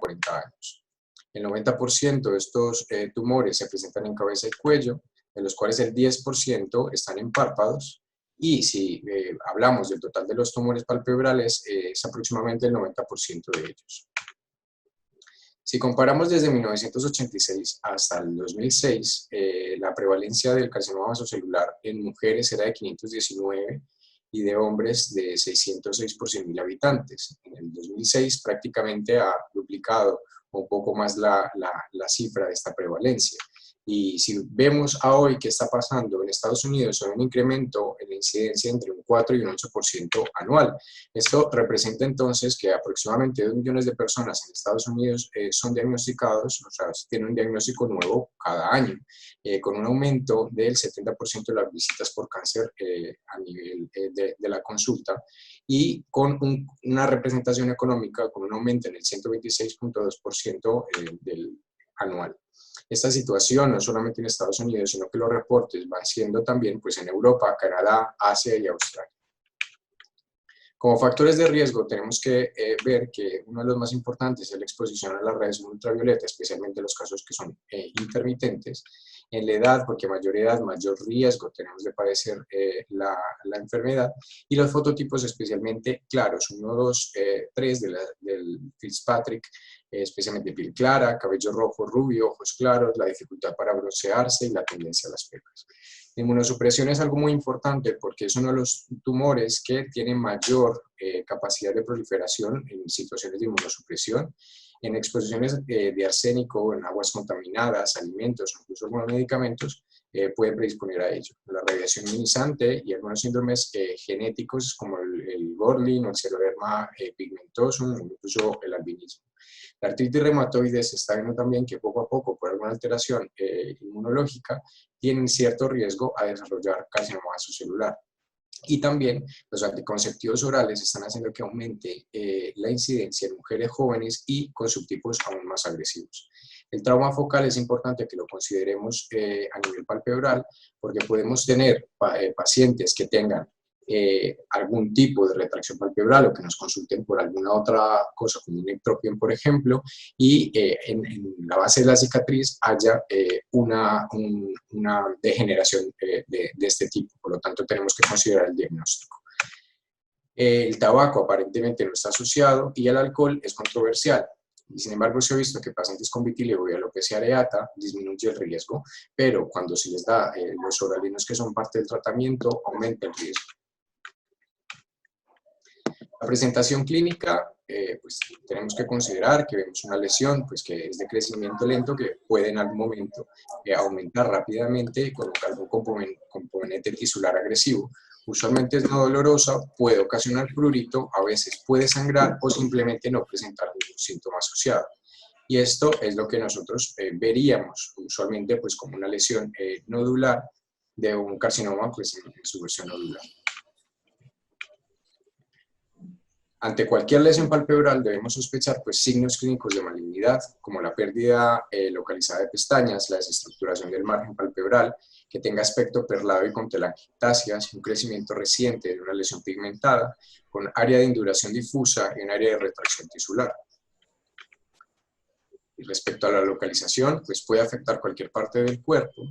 40 años. El 90% de estos tumores se presentan en cabeza y cuello, de los cuales el 10% están en párpados, y si hablamos del total de los tumores palpebrales, es aproximadamente el 90% de ellos. Si comparamos desde 1986 hasta el 2006, la prevalencia del carcinoma vasocelular en mujeres era de 519 y de hombres de 606 por 100.000 habitantes. En el 2006 prácticamente ha duplicado un poco más la cifra de esta prevalencia. Y si vemos a hoy qué está pasando en Estados Unidos, hay un incremento en la incidencia entre un 4 y un 8% anual. Esto representa entonces que aproximadamente 2 millones de personas en Estados Unidos son diagnosticados, o sea, tienen un diagnóstico nuevo cada año, con un aumento del 70% de las visitas por cáncer a nivel de la consulta, y con una representación económica con un aumento en el 126.2% del anual. Esta situación no solamente en Estados Unidos, sino que los reportes van siendo también pues, en Europa, Canadá, Asia y Australia. Como factores de riesgo tenemos que ver que uno de los más importantes es la exposición a las radiación ultravioleta, especialmente en los casos que son intermitentes. En la edad, porque a mayor edad, mayor riesgo tenemos de padecer la enfermedad. Y los fototipos especialmente claros, 1, 2, 3 del Fitzpatrick, especialmente piel clara, cabello rojo, rubio, ojos claros, la dificultad para broncearse y la tendencia a las pecas. La inmunosupresión es algo muy importante porque es uno de los tumores que tiene mayor capacidad de proliferación en situaciones de inmunosupresión, en exposiciones de arsénico, en aguas contaminadas, alimentos, incluso algunos medicamentos, pueden predisponer a ello. La radiación ionizante y algunos síndromes genéticos como el Gorlin o el xeroderma pigmentosum, incluso el albinismo. La artritis reumatoide se está viendo también que poco a poco, por alguna alteración inmunológica, tienen cierto riesgo a desarrollar carcinoma vasocelular. Y también los anticonceptivos orales están haciendo que aumente la incidencia en mujeres jóvenes y con subtipos aún más agresivos. El trauma focal es importante que lo consideremos a nivel palpebral, porque podemos tener pacientes que tengan algún tipo de retracción palpebral o que nos consulten por alguna otra cosa como un ectropión, por ejemplo, y en la base de la cicatriz haya una degeneración de este tipo. Por lo tanto, tenemos que considerar el diagnóstico. El tabaco aparentemente no está asociado y el alcohol es controversial. Y sin embargo, se ha visto que pacientes con vitiligo y alopecia areata disminuye el riesgo, pero cuando se les da los oralinos que son parte del tratamiento, aumenta el riesgo. La presentación clínica, pues tenemos que considerar que vemos una lesión pues, que es de crecimiento lento, que puede en algún momento aumentar rápidamente con algún componente tisular agresivo. Usualmente es no dolorosa, puede ocasionar prurito, a veces puede sangrar o simplemente no presentar ningún síntoma asociado. Y esto es lo que nosotros veríamos usualmente pues, como una lesión nodular de un carcinoma pues, en su versión nodular. Ante cualquier lesión palpebral debemos sospechar pues, signos clínicos de malignidad, como la pérdida localizada de pestañas, la desestructuración del margen palpebral, que tenga aspecto perlado y con telangiectasias, un crecimiento reciente de una lesión pigmentada, con área de induración difusa y un área de retracción tisular. Y respecto a la localización, pues puede afectar cualquier parte del cuerpo,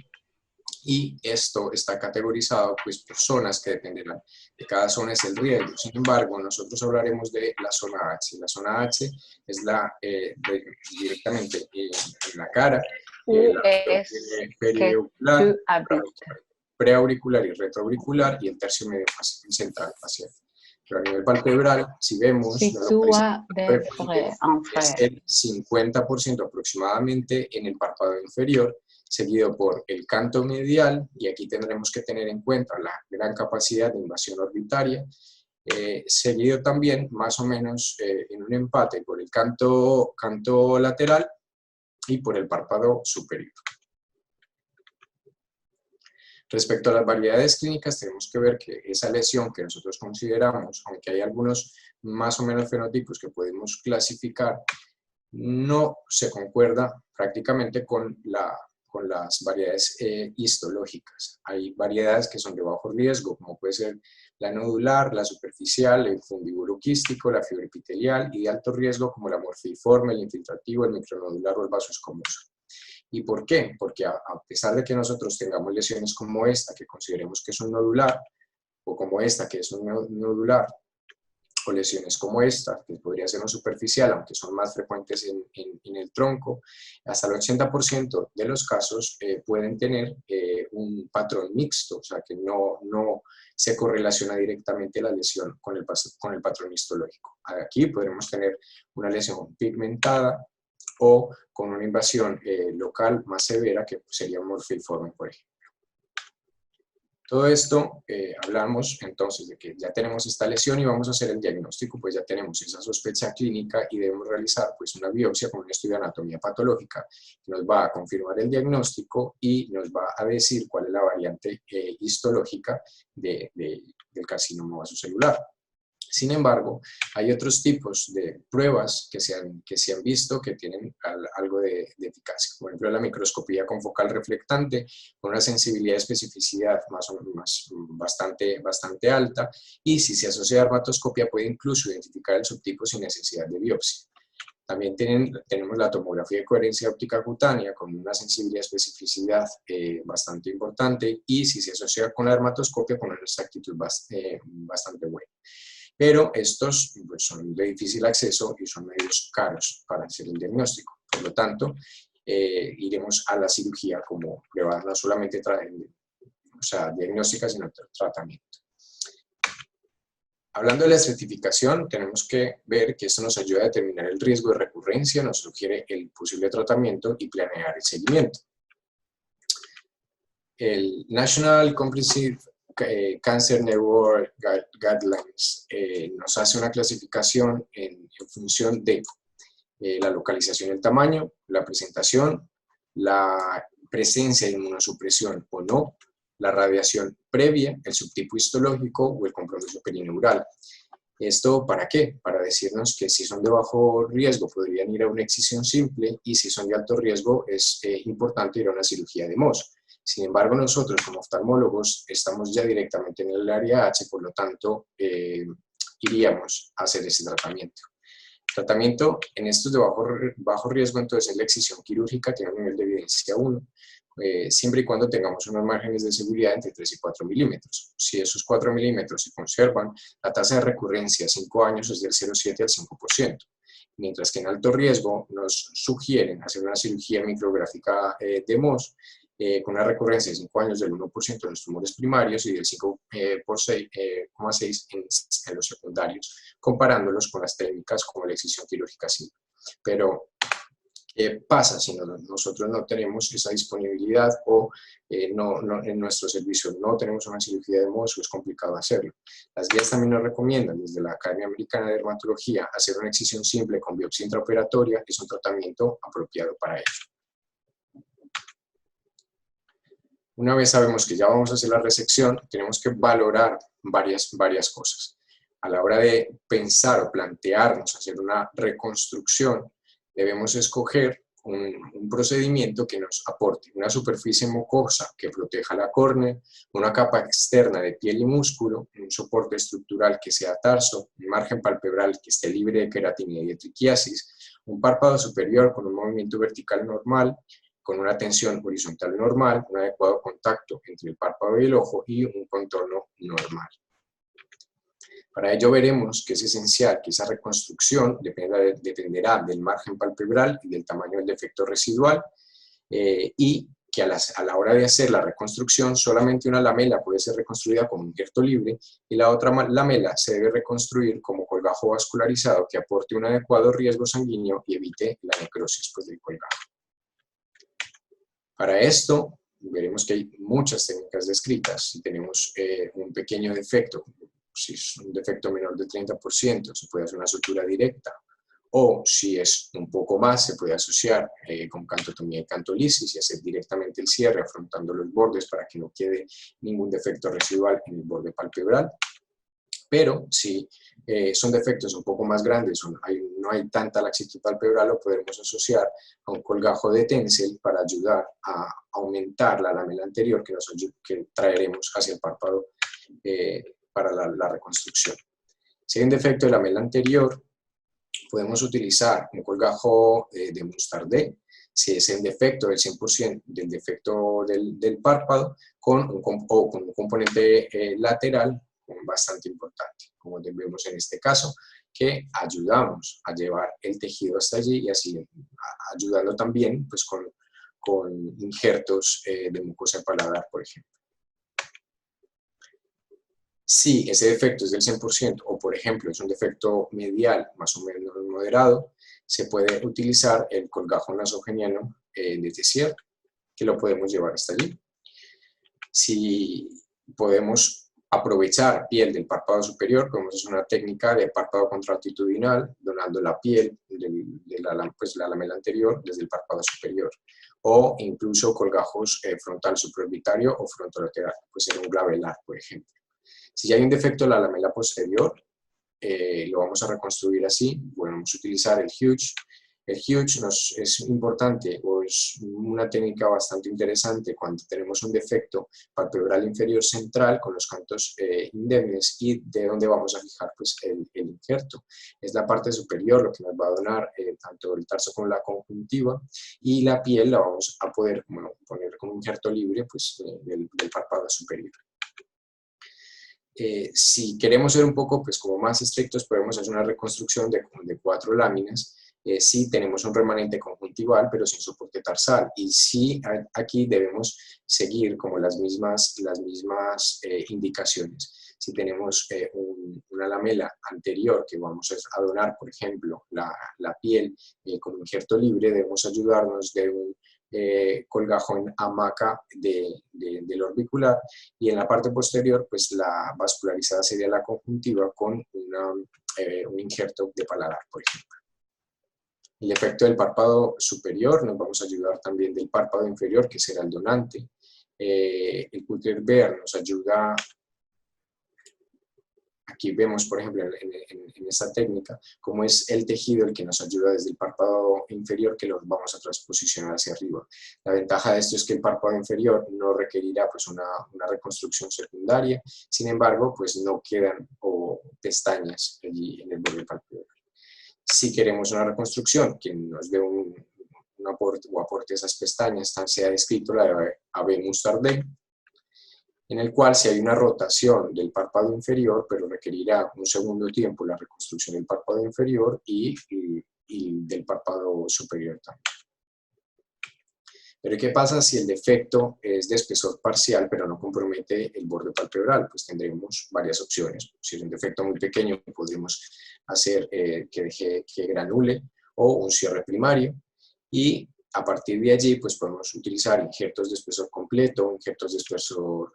y esto está categorizado pues, por zonas que dependerán de cada zona es el riesgo. Sin embargo, nosotros hablaremos de la zona H. La zona H es directamente en la cara, la periocular, preauricular y retroauricular, y el tercio medio central facial. Pero a nivel palpebral, si vemos, es el 50% aproximadamente en el párpado inferior, seguido por el canto medial, y aquí tendremos que tener en cuenta la gran capacidad de invasión orbitaria, seguido también más o menos en un empate por el canto lateral y por el párpado superior. Respecto a las variedades clínicas, tenemos que ver que esa lesión que nosotros consideramos, aunque hay algunos más o menos fenotipos que podemos clasificar, no se concuerda prácticamente con con las variedades histológicas. Hay variedades que son de bajo riesgo, como puede ser la nodular, la superficial, el fundíbulo quístico, la fibra epitelial, y de alto riesgo como la morfiforme, el infiltrativo, el micronodular o el vaso escamoso. ¿Y por qué? Porque a pesar de que nosotros tengamos lesiones como esta, que consideremos que es un nodular, o como esta, que es un nodular, o lesiones como esta, que podría ser un superficial, aunque son más frecuentes en el tronco, hasta el 80% de los casos pueden tener un patrón mixto, o sea que no se correlaciona directamente la lesión con el patrón histológico. Aquí podremos tener una lesión pigmentada o con una invasión local más severa, que sería un morfiforme, por ejemplo. Todo esto hablamos entonces de que ya tenemos esta lesión y vamos a hacer el diagnóstico, pues ya tenemos esa sospecha clínica y debemos realizar pues una biopsia con un estudio de anatomía patológica que nos va a confirmar el diagnóstico y nos va a decir cuál es la variante histológica del carcinoma vasocelular. Sin embargo, hay otros tipos de pruebas que se han visto que tienen algo de eficacia. Por ejemplo, la microscopía con focal reflectante, con una sensibilidad y especificidad bastante alta, y si se asocia a dermatoscopia puede incluso identificar el subtipo sin necesidad de biopsia. También tenemos la tomografía de coherencia óptica cutánea con una sensibilidad y especificidad bastante importante, y si se asocia con la dermatoscopia con una exactitud bastante buena. Pero estos pues, son de difícil acceso y son medios caros para hacer el diagnóstico. Por lo tanto, iremos a la cirugía como prueba no solamente diagnóstica, sino tratamiento. Hablando de la estratificación, tenemos que ver que esto nos ayuda a determinar el riesgo de recurrencia, nos sugiere el posible tratamiento y planear el seguimiento. El National Comprehensive Cancer Network Guidelines nos hace una clasificación en función de la localización y el tamaño, la presentación, la presencia de inmunosupresión o no, la radiación previa, el subtipo histológico o el compromiso perineural. ¿Esto para qué? Para decirnos que si son de bajo riesgo podrían ir a una excisión simple y si son de alto riesgo es importante ir a una cirugía de Mohs. Sin embargo, nosotros como oftalmólogos estamos ya directamente en el área H, por lo tanto iríamos a hacer ese tratamiento. Tratamiento en estos de bajo riesgo, entonces es la excisión quirúrgica, tiene un nivel de evidencia 1, siempre y cuando tengamos unos márgenes de seguridad entre 3 y 4 milímetros. Si esos 4 milímetros se conservan, la tasa de recurrencia a 5 años es del 0,7 al 5%. Mientras que en alto riesgo nos sugieren hacer una cirugía micrográfica de Mohs, con una recurrencia de 5 años del 1% en los tumores primarios y del 5,6% en los secundarios, comparándolos con las técnicas como la excisión quirúrgica simple. Pero, ¿qué pasa si nosotros no tenemos esa disponibilidad o en nuestro servicio no tenemos una cirugía de Mohs? Es complicado hacerlo. Las guías también nos recomiendan desde la Academia Americana de Dermatología hacer una excisión simple con biopsia intraoperatoria, que es un tratamiento apropiado para ello. Una vez sabemos que ya vamos a hacer la resección, tenemos que valorar varias cosas. A la hora de pensar o plantearnos hacer una reconstrucción, debemos escoger un procedimiento que nos aporte una superficie mucosa que proteja la córnea, una capa externa de piel y músculo, un soporte estructural que sea tarso, un margen palpebral que esté libre de queratinía y de triquiasis, un párpado superior con un movimiento vertical normal, con una tensión horizontal normal, un adecuado contacto entre el párpado y el ojo y un contorno normal. Para ello veremos que es esencial que esa reconstrucción dependerá del margen palpebral y del tamaño del defecto residual, y que a la hora de hacer la reconstrucción solamente una lamela puede ser reconstruida como injerto libre y la otra lamela se debe reconstruir como colgajo vascularizado que aporte un adecuado riesgo sanguíneo y evite la necrosis del colgajo. Para esto, veremos que hay muchas técnicas descritas. Si tenemos un pequeño defecto, si es un defecto menor del 30%, se puede hacer una sutura directa. O si es un poco más, se puede asociar con cantotomía y cantolisis y hacer directamente el cierre afrontando los bordes para que no quede ningún defecto residual en el borde palpebral. Pero si son defectos un poco más grandes, no hay tanta laxitud palpebral, lo podremos asociar a un colgajo de Tencel para ayudar a aumentar la lamela anterior que traeremos hacia el párpado para la reconstrucción. Si hay un defecto de la lamela anterior, podemos utilizar un colgajo de Mustardé, si es el defecto del 100% del defecto del párpado, con un componente lateral bastante importante, como vemos en este caso, que ayudamos a llevar el tejido hasta allí y así ayudando también pues, con injertos de mucosa de paladar, por ejemplo. Si ese defecto es del 100% o, por ejemplo, es un defecto medial más o menos moderado, se puede utilizar el colgajo nasogeniano de Tessier, que lo podemos llevar hasta allí. Si podemos aprovechar piel del párpado superior, podemos hacer una técnica de párpado contraltitudinal, donando la piel de la lamela anterior desde el párpado superior, o incluso colgajos frontal supraorbitario o frontolateral, pues en un glabelar, por ejemplo. Si ya hay un defecto en la lamela posterior, lo vamos a reconstruir así. Podemos utilizar el Huge. El Huge es importante o es una técnica bastante interesante cuando tenemos un defecto palpebral inferior central con los cantos indemnes y de donde vamos a fijar pues, el injerto. Es la parte superior lo que nos va a donar tanto el tarso como la conjuntiva, y la piel la vamos a poder poner como injerto libre pues, del párpado superior. Si queremos ser un poco pues, como más estrictos, podemos hacer una reconstrucción de 4 láminas. Si tenemos un remanente conjuntival, pero sin soporte tarsal. Y si aquí debemos seguir como las mismas indicaciones. Si tenemos una lamela anterior que vamos a donar, por ejemplo, la piel con injerto libre, debemos ayudarnos de un colgajo en hamaca del orbicular, y en la parte posterior pues la vascularizada sería la conjuntiva con un injerto de paladar, por ejemplo. El efecto del párpado superior nos vamos a ayudar también del párpado inferior, que será el donante. El Kutter-Beer nos ayuda. Aquí vemos, por ejemplo, en esta técnica, cómo es el tejido el que nos ayuda desde el párpado inferior, que lo vamos a transposicionar hacia arriba. La ventaja de esto es que el párpado inferior no requerirá pues, una reconstrucción secundaria, sin embargo, pues no quedan pestañas allí en el borde palpebral. Si queremos una reconstrucción que nos dé un aporte o aporte a esas pestañas, se ha descrito la de AB Mustardé, en el cual si hay una rotación del párpado inferior, pero requerirá un segundo tiempo la reconstrucción del párpado inferior y del párpado superior también. Pero ¿qué pasa si el defecto es de espesor parcial, pero no compromete el borde palpebral? Pues tendremos varias opciones. Si es un defecto muy pequeño, podremos hacer que granule o un cierre primario, y a partir de allí pues podemos utilizar injertos de espesor completo, injertos de espesor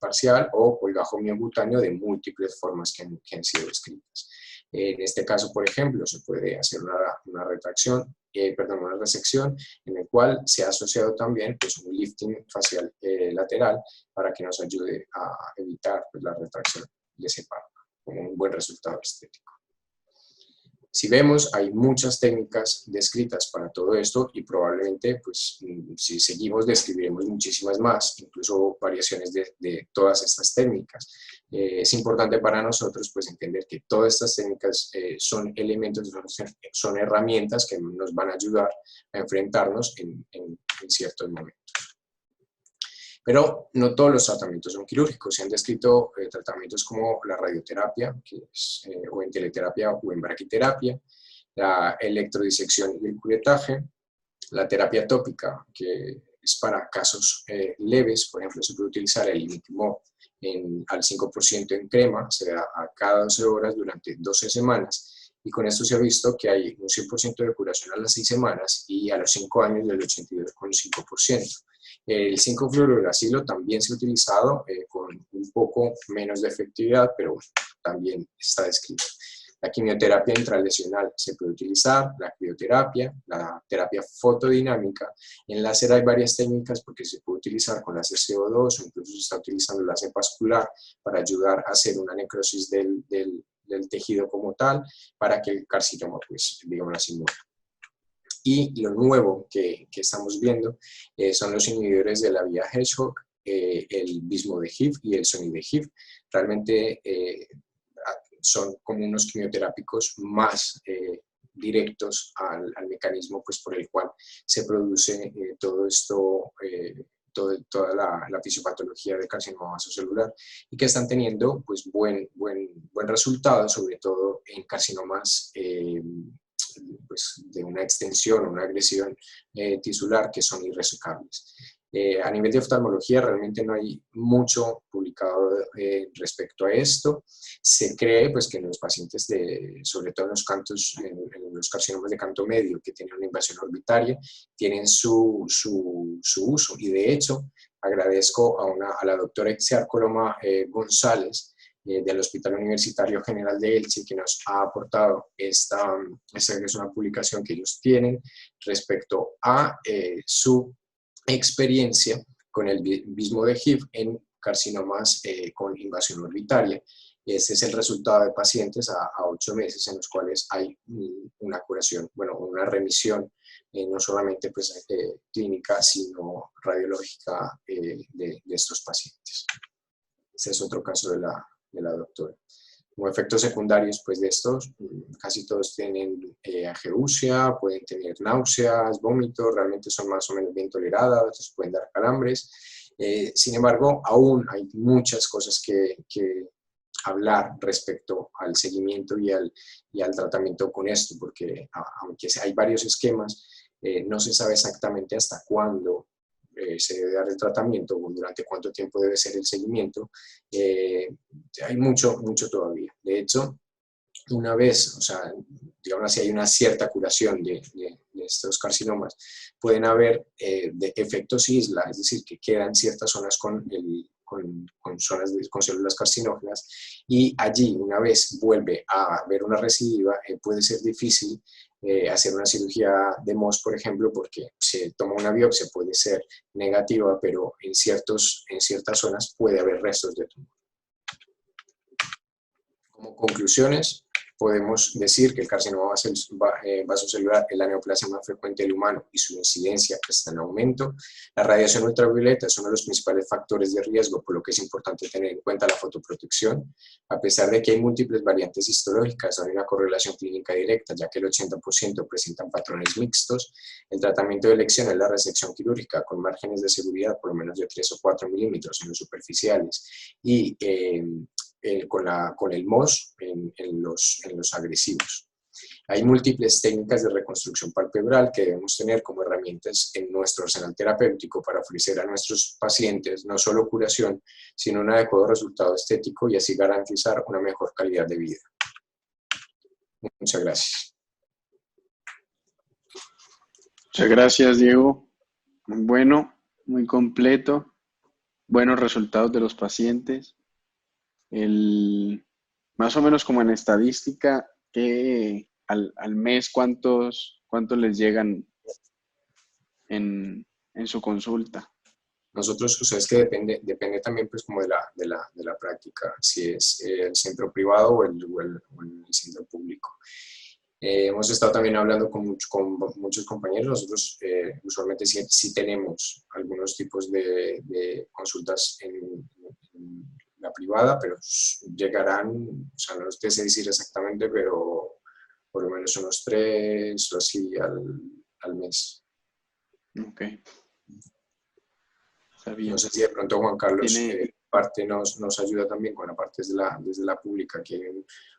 parcial o colgajo miocutáneo de múltiples formas que han sido descritas. En este caso, por ejemplo, se puede hacer una resección en el cual se ha asociado también pues, un lifting facial lateral para que nos ayude a evitar pues, la retracción de ese párpado, con un buen resultado estético. Si vemos, hay muchas técnicas descritas para todo esto y probablemente, pues, si seguimos, describiremos muchísimas más, incluso variaciones de todas estas técnicas. Es importante para nosotros, pues, entender que todas estas técnicas son elementos, son herramientas que nos van a ayudar a enfrentarnos en ciertos momentos. Pero no todos los tratamientos son quirúrgicos. Se han descrito tratamientos como la radioterapia, o en teleterapia o en braquiterapia, la electrodisección y el curetaje, la terapia tópica, que es para casos leves. Por ejemplo, se puede utilizar el imiquimod al 5% en crema, se da a cada 12 horas durante 12 semanas, y con esto se ha visto que hay un 100% de curación a las 6 semanas y a los 5 años del 82,5%. El 5-fluorouracilo también se ha utilizado con un poco menos de efectividad, pero también está descrito. La quimioterapia intralesional se puede utilizar, la crioterapia, la terapia fotodinámica. En láser hay varias técnicas porque se puede utilizar con láser CO2 o incluso se está utilizando el láser vascular para ayudar a hacer una necrosis del tejido como tal para que el carcinoma, pues, digamos así, muera. Y lo nuevo que estamos viendo son los inhibidores de la vía Hedgehog, el Vismodegib y el Sonidegib. Realmente son como unos quimioterápicos más directos al mecanismo pues, por el cual se produce todo esto, toda la fisiopatología del carcinoma vasocelular y que están teniendo pues, buen resultado, sobre todo en carcinomas pues, de una extensión o una agresión tisular que son irresecables. A nivel de oftalmología realmente no hay mucho publicado respecto a esto. Se cree pues, que en los pacientes, sobre todo en los carcinomas de canto medio que tienen una invasión orbitaria, tienen su uso. Y de hecho, agradezco a la doctora Itziar Coloma González, del Hospital Universitario General de Elche, que nos ha aportado esta es una publicación que ellos tienen respecto a su experiencia con el Vismodegib en carcinomas con invasión orbitaria. Este es el resultado de pacientes a 8 meses en los cuales hay una curación, bueno, una remisión, no solamente pues, clínica, sino radiológica de estos pacientes. Ese es otro caso de la doctora. Como efectos secundarios pues, de estos, casi todos tienen ageusia, pueden tener náuseas, vómitos, realmente son más o menos bien toleradas, pueden dar calambres. Sin embargo, aún hay muchas cosas que hablar respecto al seguimiento y al tratamiento con esto, porque aunque hay varios esquemas, no se sabe exactamente hasta cuándo se debe dar el tratamiento o durante cuánto tiempo debe ser el seguimiento. Hay mucho todavía. De hecho, una vez, o sea, digamos así, hay una cierta curación de estos carcinomas, pueden haber de efectos isla, es decir, que quedan ciertas zonas con células carcinógenas y allí, una vez vuelve a haber una recidiva, puede ser difícil hacer una cirugía de MOS, por ejemplo, porque se toma una biopsia, puede ser negativa, pero en ciertas zonas puede haber restos de tumor. Como conclusiones, podemos decir que el carcinoma vasocelular es la neoplasia más frecuente del humano y su incidencia está en aumento. La radiación ultravioleta es uno de los principales factores de riesgo, por lo que es importante tener en cuenta la fotoprotección. A pesar de que hay múltiples variantes histológicas, hay una correlación clínica directa, ya que el 80% presentan patrones mixtos. El tratamiento de elección es la resección quirúrgica con márgenes de seguridad por lo menos de 3 o 4 milímetros en los superficiales y con el MOS en los agresivos. Hay múltiples técnicas de reconstrucción palpebral que debemos tener como herramientas en nuestro arsenal terapéutico para ofrecer a nuestros pacientes no solo curación, sino un adecuado resultado estético y así garantizar una mejor calidad de vida. Muchas gracias. Muchas gracias, Diego. Muy bueno, muy completo. Buenos resultados de los pacientes. Más o menos como en estadística, que al mes cuántos les llegan en su consulta. Nosotros, o sea, es que depende también pues como de la práctica, si es el centro privado o el centro público. Hemos estado también hablando con muchos compañeros. Nosotros usualmente sí tenemos algunos tipos de consultas en la privada, pero llegarán, o sea, no te sé decir exactamente, pero por lo menos unos 3 o así al mes. Ok. Está bien. No sé si de pronto Juan Carlos Tiene... nos ayuda también con la parte desde la pública.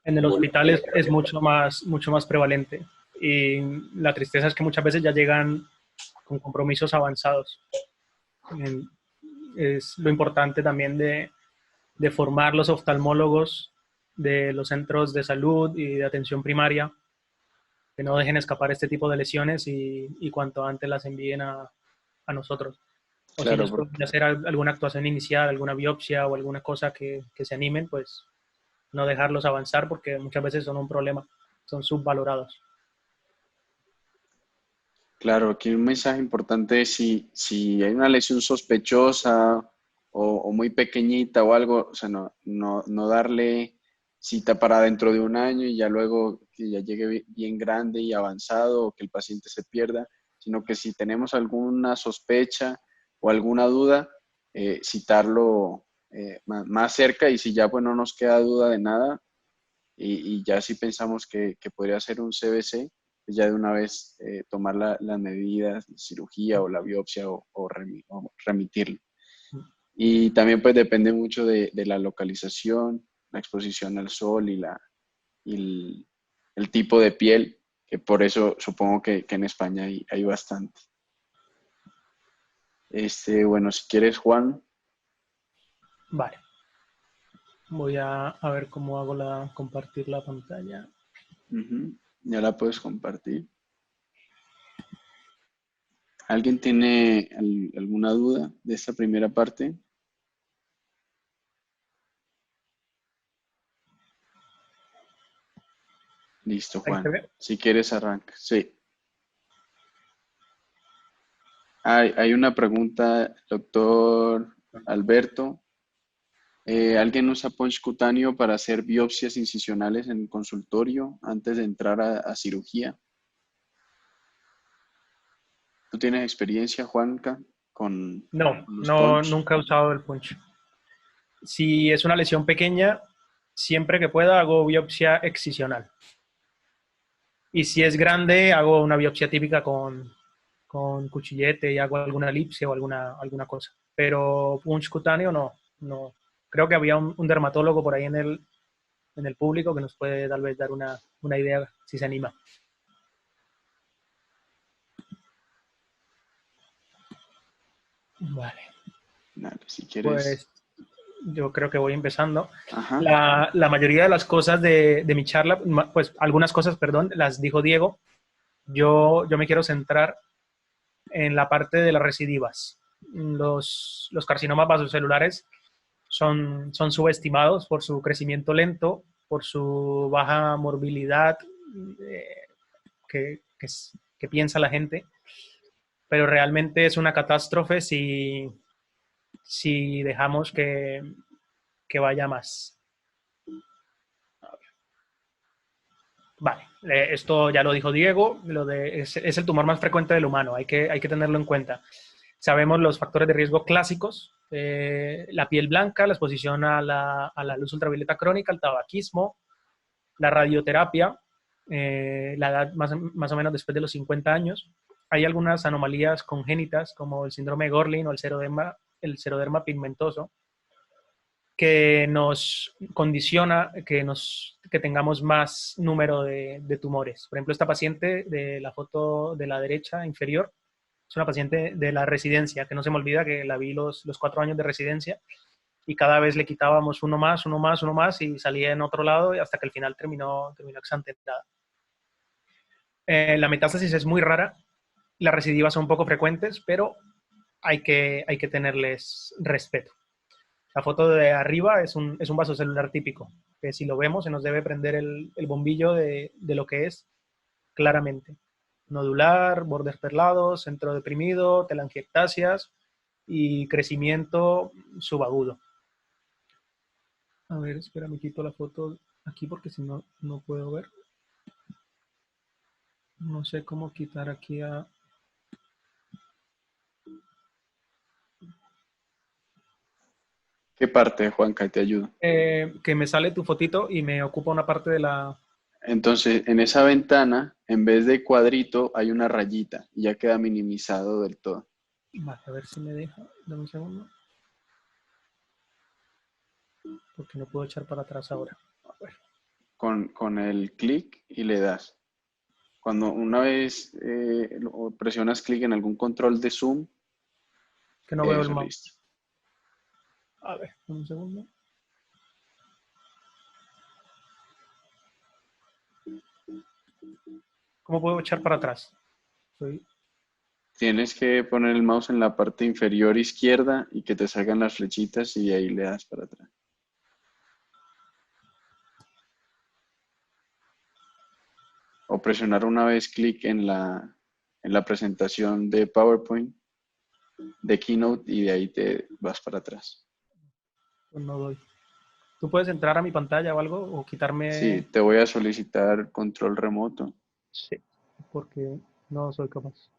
En el hospital es mucho más prevalente. Y la tristeza es que muchas veces ya llegan con compromisos avanzados. Es lo importante también de formar los oftalmólogos de los centros de salud y de atención primaria, que no dejen escapar este tipo de lesiones y cuanto antes las envíen a nosotros. O claro, si ellos pueden hacer alguna actuación inicial, alguna biopsia o alguna cosa que se animen, pues no dejarlos avanzar porque muchas veces son un problema, son subvalorados. Claro, aquí un mensaje importante es si hay una lesión sospechosa o muy pequeñita o algo, o sea, no darle cita para dentro de un año y ya luego que ya llegue bien grande y avanzado o que el paciente se pierda, sino que si tenemos alguna sospecha o alguna duda, citarlo más cerca y si ya pues no nos queda duda de nada y ya si pensamos que podría ser un CBC, pues ya de una vez tomar las medidas, la cirugía o la biopsia o remitirlo. Y también pues depende mucho de la localización, la exposición al sol y el tipo de piel, que por eso supongo que en España hay bastante. Bueno, si quieres, Juan. Vale. Voy a ver cómo hago compartir la pantalla. Ya la puedes compartir. ¿Alguien tiene alguna duda de esta primera parte? Listo, Ahí se Juan. ve. Si quieres, arranca. Sí. Hay una pregunta, doctor Alberto. ¿Alguien usa punch cutáneo para hacer biopsias incisionales en el consultorio antes de entrar a cirugía? ¿Tú tienes experiencia, Juanca, No, con los no, punch? nunca he usado el punch. Si es una lesión pequeña, siempre que pueda hago biopsia excisional. Y si es grande, hago una biopsia típica con cuchillete y hago alguna elipse o alguna cosa. Pero punch cutáneo no. Creo que había un dermatólogo por ahí en el público que nos puede tal vez dar una idea si se anima. Vale, Dale, si quieres. pues yo creo que voy empezando. Ajá. La mayoría de las cosas de mi charla, pues algunas cosas, perdón, las dijo Diego. Yo me quiero centrar en la parte de las recidivas. Los carcinomas vasocelulares son subestimados por su crecimiento lento, por su baja morbilidad eh, que piensa la gente, pero realmente es una catástrofe si dejamos que vaya más. Vale, esto ya lo dijo Diego, es el tumor más frecuente del humano, hay que tenerlo en cuenta. Sabemos los factores de riesgo clásicos, la piel blanca, la exposición a la luz ultravioleta crónica, el tabaquismo, la radioterapia, la edad más o menos después de los 50 años. Hay algunas anomalías congénitas como el síndrome de Gorlin o el seroderma pigmentoso, que nos condiciona que tengamos más número de tumores. Por ejemplo, esta paciente de la foto de la derecha inferior es una paciente de la residencia, que no se me olvida que la vi los 4 años de residencia y cada vez le quitábamos uno más, uno más, uno más y salía en otro lado hasta que al final terminó exantenada. La metástasis es muy rara, las recidivas son poco frecuentes, pero hay que tenerles respeto. La foto de arriba es un vasocelular típico, que si lo vemos se nos debe prender el bombillo de lo que es claramente. Nodular, bordes perlados, centro deprimido, telangiectasias y crecimiento subagudo. A ver, espera, me quito la foto aquí porque si no, no puedo ver. No sé cómo quitar aquí a... ¿Qué parte, Juanca? Te ayudo. que me sale tu fotito y me ocupa una parte de la... Entonces, en esa ventana, en vez de cuadrito, hay una rayita y ya queda minimizado del todo. Vale, a ver si me deja. Dame un segundo. Porque no puedo echar para atrás ahora. A ver. Con el clic y le das. Cuando una vez presionas clic en algún control de zoom, Que no veo el eso, mouse. listo. A ver, un segundo. ¿Cómo puedo echar para atrás? Tienes que poner el mouse en la parte inferior izquierda y que te salgan las flechitas y ahí le das para atrás. presionar una vez clic en la presentación de PowerPoint, de Keynote, y de ahí te vas para atrás. No doy. ¿Tú puedes entrar a mi pantalla o algo? ¿O quitarme? Sí, te voy a solicitar control remoto. Sí, porque no soy capaz.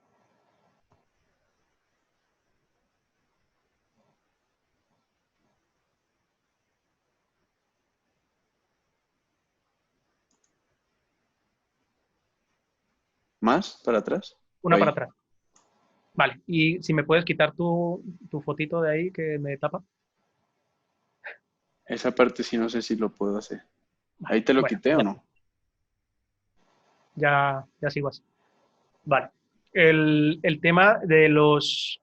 ¿Más para atrás? Una Ahí. para atrás. Vale, y si me puedes quitar tu fotito de ahí que me tapa. Esa parte sí no sé si lo puedo hacer. Vale, ¿Ahí te lo bueno, quité o ya, no? ya sigo así. Vale. El tema de los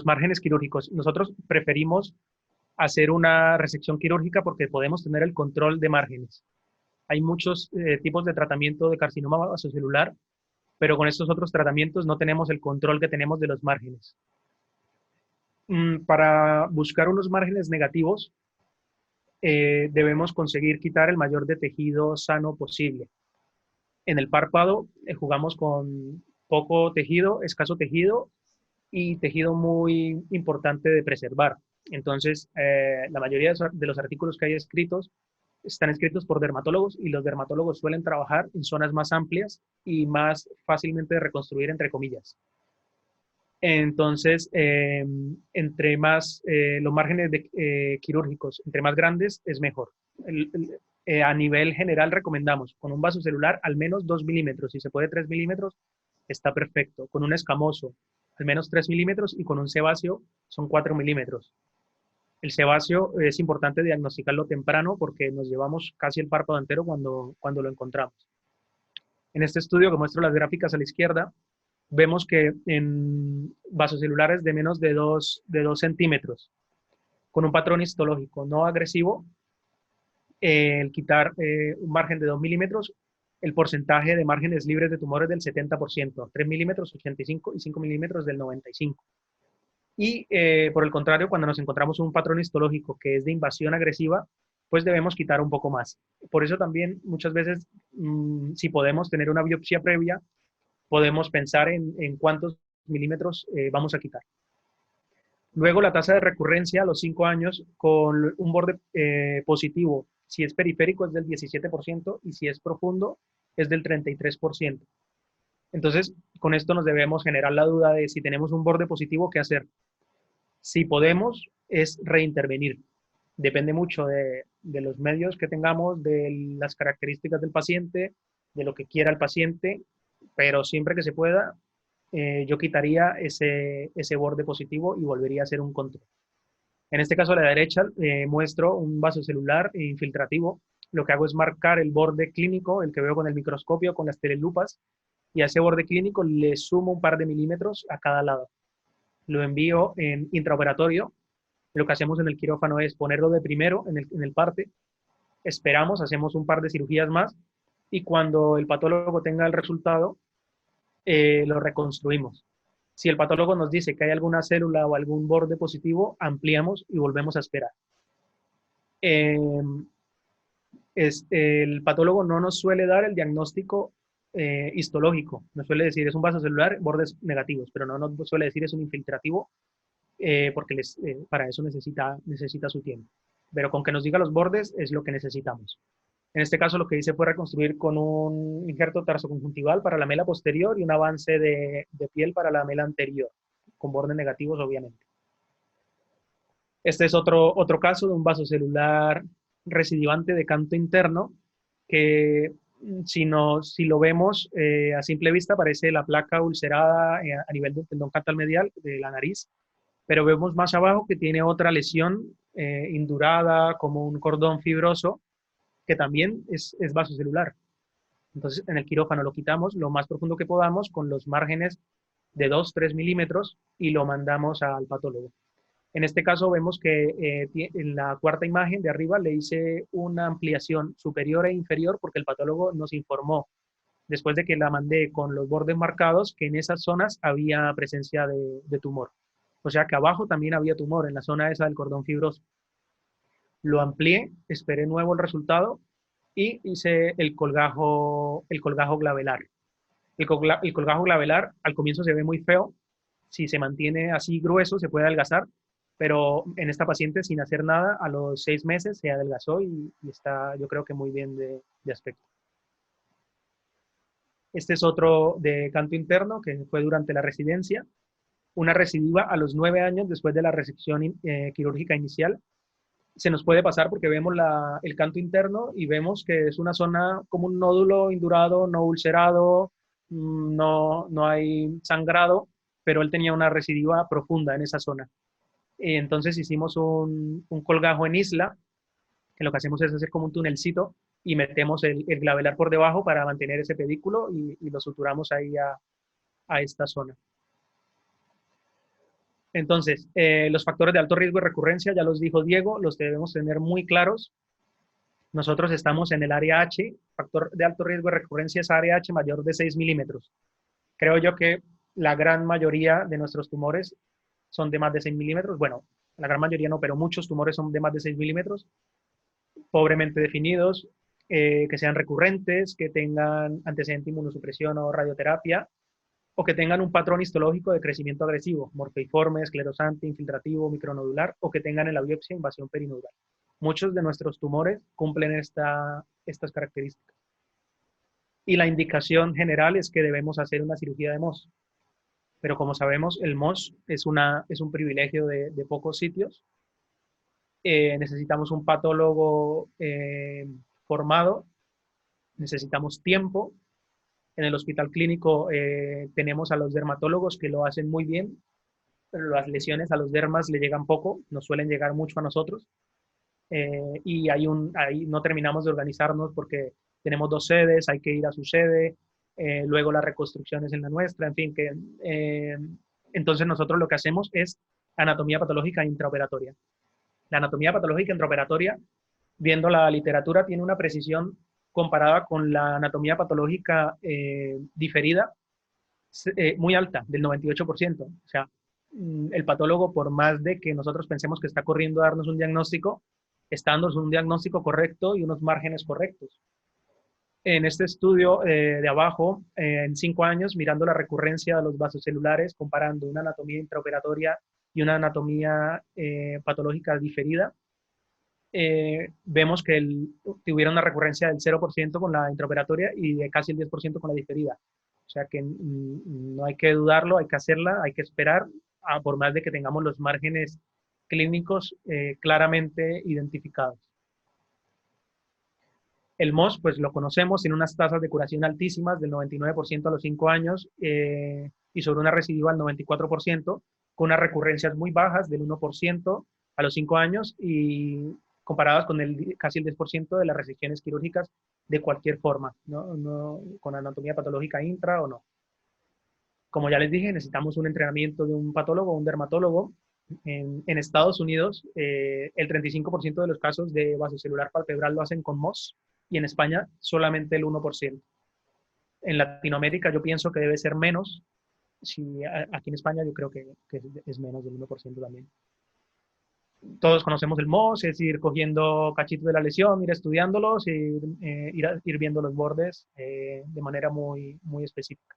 márgenes quirúrgicos. Nosotros preferimos hacer una resección quirúrgica porque podemos tener el control de márgenes. Hay muchos tipos de tratamiento de carcinoma vasocelular, pero con estos otros tratamientos no tenemos el control que tenemos de los márgenes. Para buscar unos márgenes negativos, debemos conseguir quitar el mayor de tejido sano posible. En el párpado jugamos con poco tejido, escaso tejido y tejido muy importante de preservar. Entonces, la mayoría de los artículos que hay escritos están escritos por dermatólogos y los dermatólogos suelen trabajar en zonas más amplias y más fácilmente de reconstruir, entre comillas. Entonces, entre más los márgenes quirúrgicos, entre más grandes, es mejor. A nivel general recomendamos con un vaso celular al menos 2 milímetros, si se puede 3 milímetros, está perfecto. Con un escamoso, al menos 3 milímetros y con un sebáceo son 4 milímetros. El sebáceo es importante diagnosticarlo temprano porque nos llevamos casi el párpado entero cuando lo encontramos. En este estudio que muestro las gráficas a la izquierda, vemos que en vasocelulares de menos de 2 centímetros, con un patrón histológico no agresivo, el quitar un margen de 2 milímetros, el porcentaje de márgenes libres de tumores del 70%, 3 milímetros 85 y 5 milímetros del 95. Y por el contrario, cuando nos encontramos un patrón histológico que es de invasión agresiva, pues debemos quitar un poco más. Por eso también muchas veces, si podemos tener una biopsia previa, podemos pensar en cuántos milímetros vamos a quitar. Luego, la tasa de recurrencia a los 5 años con un borde positivo, si es periférico, es del 17% y si es profundo, es del 33%. Entonces, con esto nos debemos generar la duda de si tenemos un borde positivo, ¿qué hacer? Si podemos, es reintervenir. Depende mucho de los medios que tengamos, de las características del paciente, de lo que quiera el paciente, pero siempre que se pueda, yo quitaría ese borde positivo y volvería a hacer un control. En este caso, a la derecha, muestro un vaso celular infiltrativo. Lo que hago es marcar el borde clínico, el que veo con el microscopio, con las telelupas, y a ese borde clínico le sumo un par de milímetros a cada lado. Lo envío en intraoperatorio. Lo que hacemos en el quirófano es ponerlo de primero en el parte, esperamos, hacemos un par de cirugías más, y cuando el patólogo tenga el resultado, lo reconstruimos. Si el patólogo nos dice que hay alguna célula o algún borde positivo, ampliamos y volvemos a esperar. El patólogo no nos suele dar el diagnóstico histológico, nos suele decir es un vaso celular, bordes negativos, pero no nos suele decir es un infiltrativo, porque para eso necesita su tiempo. Pero con que nos diga los bordes es lo que necesitamos. En este caso lo que hice fue reconstruir con un injerto tarsoconjuntival para la mela posterior y un avance de piel para la mela anterior, con bordes negativos obviamente. Este es otro caso de un vaso celular recidivante de canto interno que si lo vemos a simple vista parece la placa ulcerada a nivel del tendón cantal medial de la nariz, pero vemos más abajo que tiene otra lesión indurada como un cordón fibroso que también es vasocelular. Entonces, en el quirófano lo quitamos lo más profundo que podamos con los márgenes de 2-3 milímetros y lo mandamos al patólogo. En este caso vemos que en la cuarta imagen de arriba le hice una ampliación superior e inferior porque el patólogo nos informó, después de que la mandé con los bordes marcados, que en esas zonas había presencia de tumor. O sea que abajo también había tumor, en la zona esa del cordón fibroso. Lo amplié, esperé nuevo el resultado y hice el colgajo glabelar. El colgajo glabelar al comienzo se ve muy feo. Si se mantiene así grueso, se puede adelgazar, pero en esta paciente, sin hacer nada, a los 6 meses se adelgazó y está, yo creo que muy bien de aspecto. Este es otro de canto interno que fue durante la residencia. Una recidiva a los 9 años después de la resección quirúrgica inicial. Se nos puede pasar porque vemos el canto interno y vemos que es una zona como un nódulo indurado, no ulcerado, no hay sangrado, pero él tenía una recidiva profunda en esa zona. Entonces hicimos un colgajo en isla, que lo que hacemos es hacer como un tunelcito y metemos el glabelar por debajo para mantener ese pedículo y lo suturamos ahí a esta zona. Entonces, los factores de alto riesgo de recurrencia, ya los dijo Diego, los debemos tener muy claros. Nosotros estamos en el área H, factor de alto riesgo de recurrencia es área H mayor de 6 milímetros. Creo yo que la gran mayoría de nuestros tumores son de más de 6 milímetros. Bueno, la gran mayoría no, pero muchos tumores son de más de 6 milímetros, pobremente definidos, que sean recurrentes, que tengan antecedente de inmunosupresión o radioterapia, o que tengan un patrón histológico de crecimiento agresivo, morfeiforme, esclerosante, infiltrativo, micronodular, o que tengan en la biopsia invasión perinodular. Muchos de nuestros tumores cumplen estas características. Y la indicación general es que debemos hacer una cirugía de MOS. Pero como sabemos, el MOS es un privilegio de pocos sitios. Necesitamos un patólogo formado, necesitamos tiempo. En el hospital clínico tenemos a los dermatólogos que lo hacen muy bien, pero las lesiones a los dermas le llegan poco, nos suelen llegar mucho a nosotros. Y ahí no terminamos de organizarnos porque tenemos 2 sedes, hay que ir a su sede, luego las reconstrucciones en la nuestra, en fin, entonces nosotros lo que hacemos es anatomía patológica intraoperatoria. La anatomía patológica intraoperatoria, viendo la literatura, tiene una precisión comparada con la anatomía patológica diferida muy alta, del 98%. O sea, el patólogo, por más de que nosotros pensemos que está corriendo a darnos un diagnóstico, está dándonos un diagnóstico correcto y unos márgenes correctos. En este estudio de abajo, en 5 años, mirando la recurrencia de los vasocelulares, comparando una anatomía intraoperatoria y una anatomía patológica diferida, vemos que tuvieron una recurrencia del 0% con la intraoperatoria y de casi el 10% con la diferida. O sea que no hay que dudarlo, hay que hacerla, hay que esperar, por más de que tengamos los márgenes clínicos claramente identificados. El MOS, pues lo conocemos, tiene unas tasas de curación altísimas, del 99% a los 5 años y sobre una recidiva al 94%, con unas recurrencias muy bajas del 1% a los 5 años y comparadas con casi el 10% de las resecciones quirúrgicas de cualquier forma, ¿no? Con anatomía patológica intra o no. Como ya les dije, necesitamos un entrenamiento de un patólogo, un dermatólogo. En Estados Unidos, el 35% de los casos de vasocelular palpebral lo hacen con MOS y en España solamente el 1%. En Latinoamérica yo pienso que debe ser menos. Aquí en España yo creo que es menos del 1% también. Todos conocemos el MOS, es ir cogiendo cachitos de la lesión, ir estudiándolos y ir viendo los bordes de manera muy, muy específica.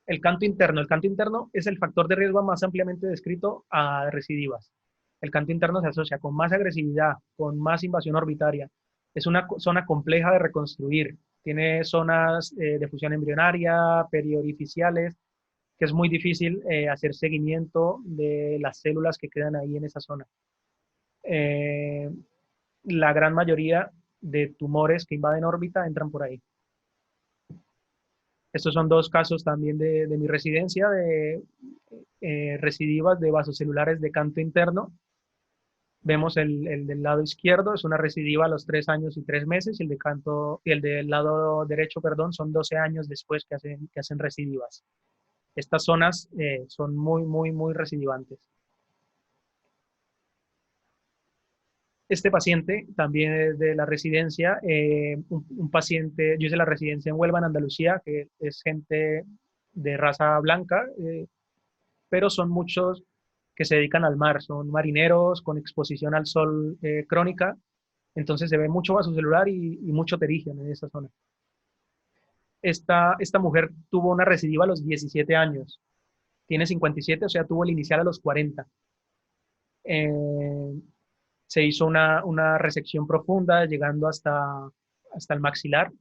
El canto interno. El canto interno es el factor de riesgo más ampliamente descrito a recidivas. El canto interno se asocia con más agresividad, con más invasión orbitaria. Es una zona compleja de reconstruir. Tiene zonas de fusión embrionaria, periorificiales, que es muy difícil hacer seguimiento de las células que quedan ahí en esa zona. La gran mayoría de tumores que invaden órbita entran por ahí. Estos son 2 casos también de mi residencia, de recidivas de vasocelulares de canto interno. Vemos el del lado izquierdo, es una recidiva a los 3 años y 3 meses, y el del lado derecho, perdón, son 12 años después que hacen recidivas. Estas zonas son muy, muy, muy recidivantes. Este paciente también es de la residencia, un paciente, yo hice la residencia en Huelva, en Andalucía, que es gente de raza blanca, pero son muchos que se dedican al mar, son marineros con exposición al sol crónica, entonces se ve mucho vasocelular y mucho terígeno en esa zona. esta mujer tuvo una recidiva a los 17 años, tiene 57, o sea, tuvo el inicial a los 40. Eh, Se hizo una resección profunda, llegando hasta el maxilar.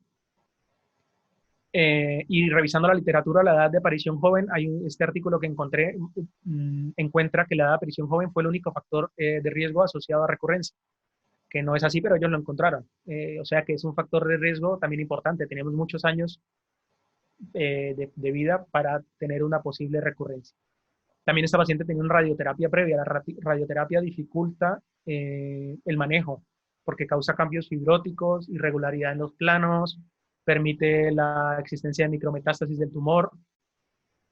Y revisando la literatura, la edad de aparición joven, este artículo que encontré encuentra que la edad de aparición joven fue el único factor de riesgo asociado a recurrencia, que no es así, pero ellos lo encontraron. O sea que es un factor de riesgo también importante. Tenemos muchos años de vida para tener una posible recurrencia. También esta paciente tenía una radioterapia previa. La radioterapia dificulta el manejo porque causa cambios fibróticos, irregularidad en los planos, permite la existencia de micrometástasis del tumor.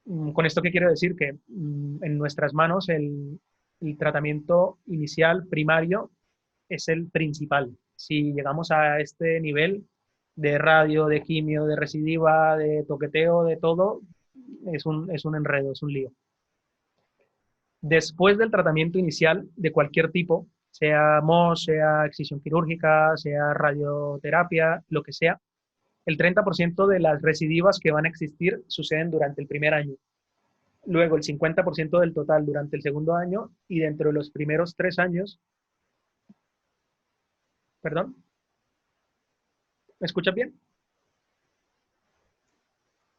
¿Con esto qué quiero decir? Que en nuestras manos el tratamiento inicial primario es el principal. Si llegamos a este nivel de radio, de quimio, de recidiva, de toqueteo, de todo, es un enredo, es un lío. Después del tratamiento inicial de cualquier tipo, sea MOS, sea excisión quirúrgica, sea radioterapia, lo que sea, el 30% de las recidivas que van a existir suceden durante el primer año. Luego el 50% del total durante el segundo año y dentro de los primeros 3 años. ¿Perdón? ¿Me escuchas bien?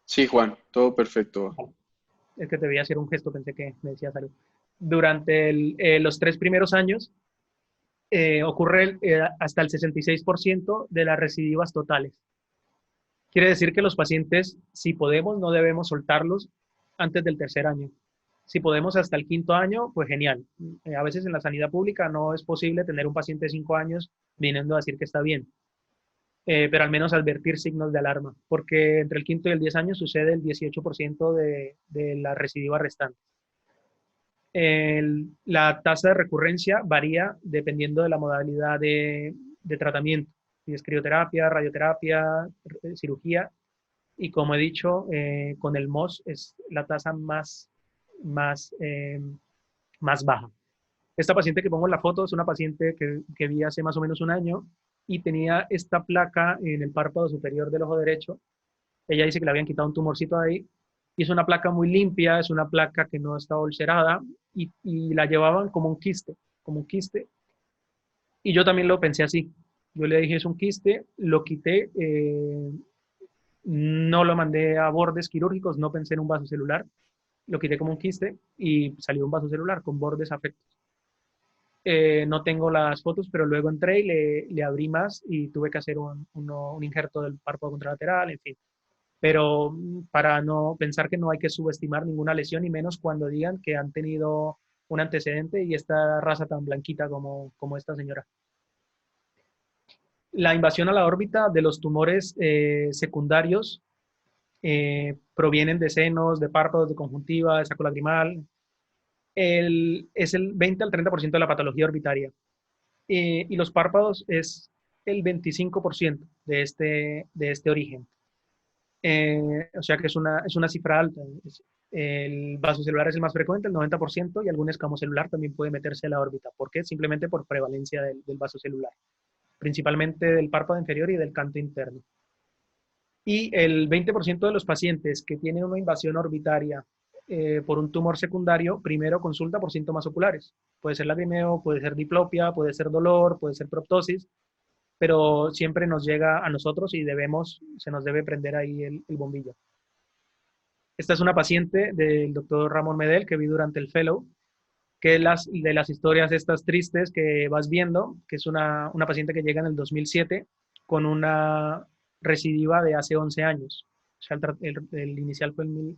Sí, Juan, todo perfecto. Es que te veía hacer un gesto, pensé que me decía salud. Durante los 3 primeros años ocurre hasta el 66% de las recidivas totales. Quiere decir que los pacientes, si podemos, no debemos soltarlos antes del tercer año. Si podemos hasta el 5.º año, pues genial. A veces en la sanidad pública no es posible tener un paciente de 5 años viniendo a decir que está bien. Pero al menos advertir signos de alarma, porque entre el 5.º y el 10 años sucede el 18% de la recidiva restante. La tasa de recurrencia varía dependiendo de la modalidad de tratamiento, si es crioterapia, radioterapia, cirugía, y como he dicho, con el MOS es la tasa más baja. Esta paciente que pongo en la foto es una paciente que vi hace más o menos un año y tenía esta placa en el párpado superior del ojo derecho. Ella dice que le habían quitado un tumorcito ahí y es una placa muy limpia, es una placa que no está ulcerada y la llevaban como un quiste, Y yo también lo pensé así. Yo le dije, es un quiste, lo quité, no lo mandé a bordes quirúrgicos, no pensé en un vaso celular, lo quité como un quiste y salió un vaso celular con bordes afectos. No tengo las fotos, pero luego entré y le abrí más y tuve que hacer un injerto del párpado contralateral, en fin. Pero para no pensar que no hay que subestimar ninguna lesión, y menos cuando digan que han tenido un antecedente y esta raza tan blanquita como esta señora. La invasión a la órbita de los tumores secundarios provienen de senos, de párpados, de conjuntiva, de saco lagrimal. Es el 20 al 30% de la patología orbitaria. Y los párpados es el 25% de este origen. O sea que es una cifra alta. El vasocelular es el más frecuente, el 90%, y algún escamocelular también puede meterse a la órbita. ¿Por qué? Simplemente por prevalencia del vasocelular, principalmente del párpado inferior y del canto interno. Y el 20% de los pacientes que tienen una invasión orbitaria por un tumor secundario, primero consulta por síntomas oculares. Puede ser lagrimeo, puede ser diplopia, puede ser dolor, puede ser proptosis, pero siempre nos llega a nosotros y se nos debe prender ahí el bombillo. Esta es una paciente del doctor Ramón Medel que vi durante el fellow, que de las historias estas tristes que vas viendo, que es una paciente que llega en el 2007 con una recidiva de hace 11 años. O sea, el inicial fue en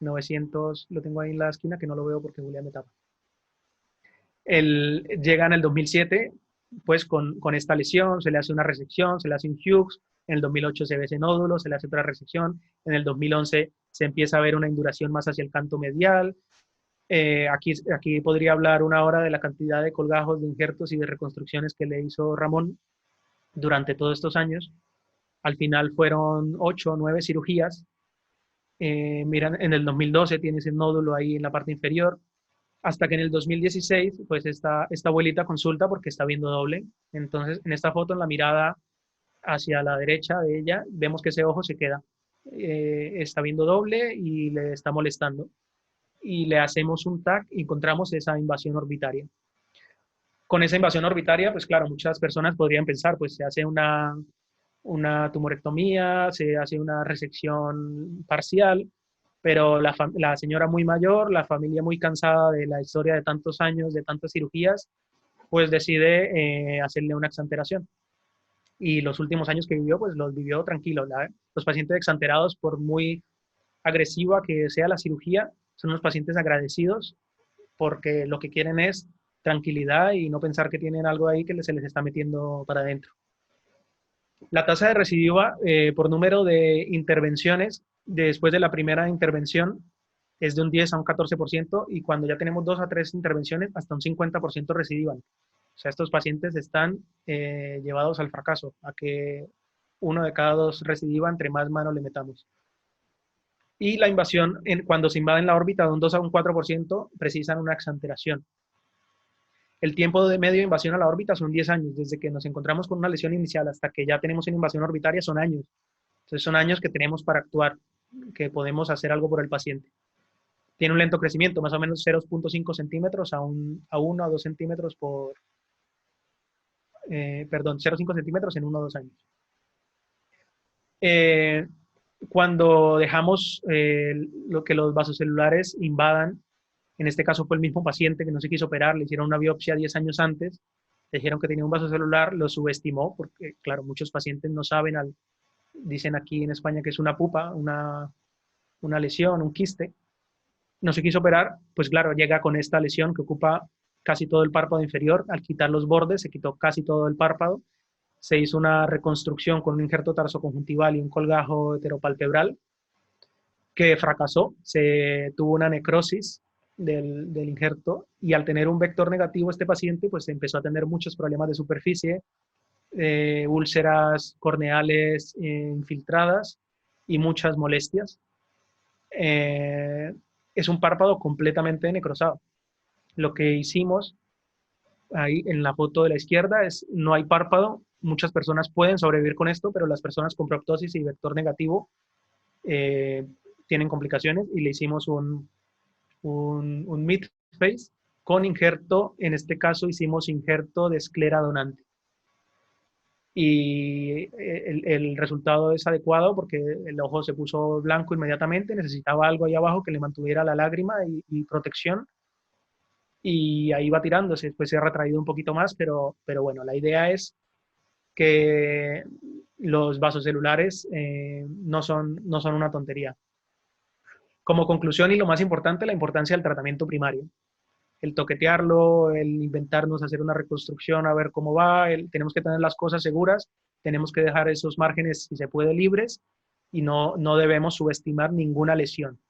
1900, lo tengo ahí en la esquina, que no lo veo porque Julián me tapa. Él llega en el 2007, pues con esta lesión, se le hace una resección, se le hace un Hughes, en el 2008 se ve ese nódulo, se le hace otra resección, en el 2011 se empieza a ver una induración más hacia el canto medial. Aquí podría hablar una hora de la cantidad de colgajos, de injertos y de reconstrucciones que le hizo Ramón durante todos estos años. Al final fueron 8 o 9 cirugías. Miran, en el 2012 tiene ese nódulo ahí en la parte inferior, hasta que en el 2016, pues esta abuelita consulta porque está viendo doble. Entonces, en esta foto, en la mirada hacia la derecha de ella, vemos que ese ojo se queda. está viendo doble y le está molestando. Y le hacemos un TAC y encontramos esa invasión orbitaria. Con esa invasión orbitaria, pues claro, muchas personas podrían pensar, pues se hace una tumorectomía, se hace una resección parcial, pero la señora muy mayor, la familia muy cansada de la historia de tantos años, de tantas cirugías, pues decide hacerle una exanteración. Y los últimos años que vivió, pues los vivió tranquilos. Los pacientes exanterados, por muy agresiva que sea la cirugía, son unos pacientes agradecidos porque lo que quieren es tranquilidad y no pensar que tienen algo ahí que se les está metiendo para adentro. La tasa de recidiva por número de intervenciones después de la primera intervención es de un 10 a un 14% y cuando ya tenemos 2 a 3 intervenciones hasta un 50% recidivan. O sea, estos pacientes están llevados al fracaso, a que uno de cada dos recidiva entre más mano le metamos. Y la invasión, cuando se invade en la órbita de un 2 a un 4%, precisan una exanteración. El tiempo de medio de invasión a la órbita son 10 años, desde que nos encontramos con una lesión inicial hasta que ya tenemos una invasión orbitaria son años. Entonces son años que tenemos para actuar, que podemos hacer algo por el paciente. Tiene un lento crecimiento, más o menos 0.5 centímetros a 1 a 2 centímetros por, 0.5 centímetros en 1 o 2 años. Cuando dejamos lo que los vasocelulares invadan, en este caso fue el mismo paciente que no se quiso operar, le hicieron una biopsia 10 años antes, le dijeron que tenía un vasocelular, lo subestimó, porque claro, muchos pacientes no saben, dicen aquí en España que es una pupa, una lesión, un quiste, no se quiso operar, pues claro, llega con esta lesión que ocupa casi todo el párpado inferior, al quitar los bordes se quitó casi todo el párpado, se hizo una reconstrucción con un injerto tarsoconjuntival y un colgajo heteropalpebral que fracasó, se tuvo una necrosis del injerto y al tener un vector negativo este paciente pues empezó a tener muchos problemas de superficie, úlceras corneales infiltradas y muchas molestias. Es un párpado completamente necrosado. Lo que hicimos ahí en la foto de la izquierda es no hay párpado. Muchas personas pueden sobrevivir con esto, pero las personas con proptosis y vector negativo tienen complicaciones y le hicimos un midface con injerto. En este caso hicimos injerto de esclera donante. Y el resultado es adecuado porque el ojo se puso blanco inmediatamente, necesitaba algo ahí abajo que le mantuviera la lágrima y protección. Y ahí va tirándose, después se ha retraído un poquito más, pero bueno, la idea es que los vasocelulares no son una tontería. Como conclusión y lo más importante, la importancia del tratamiento primario. El toquetearlo, el inventarnos hacer una reconstrucción, a ver cómo va, tenemos que tener las cosas seguras, tenemos que dejar esos márgenes, si se puede, libres y no debemos subestimar ninguna lesión.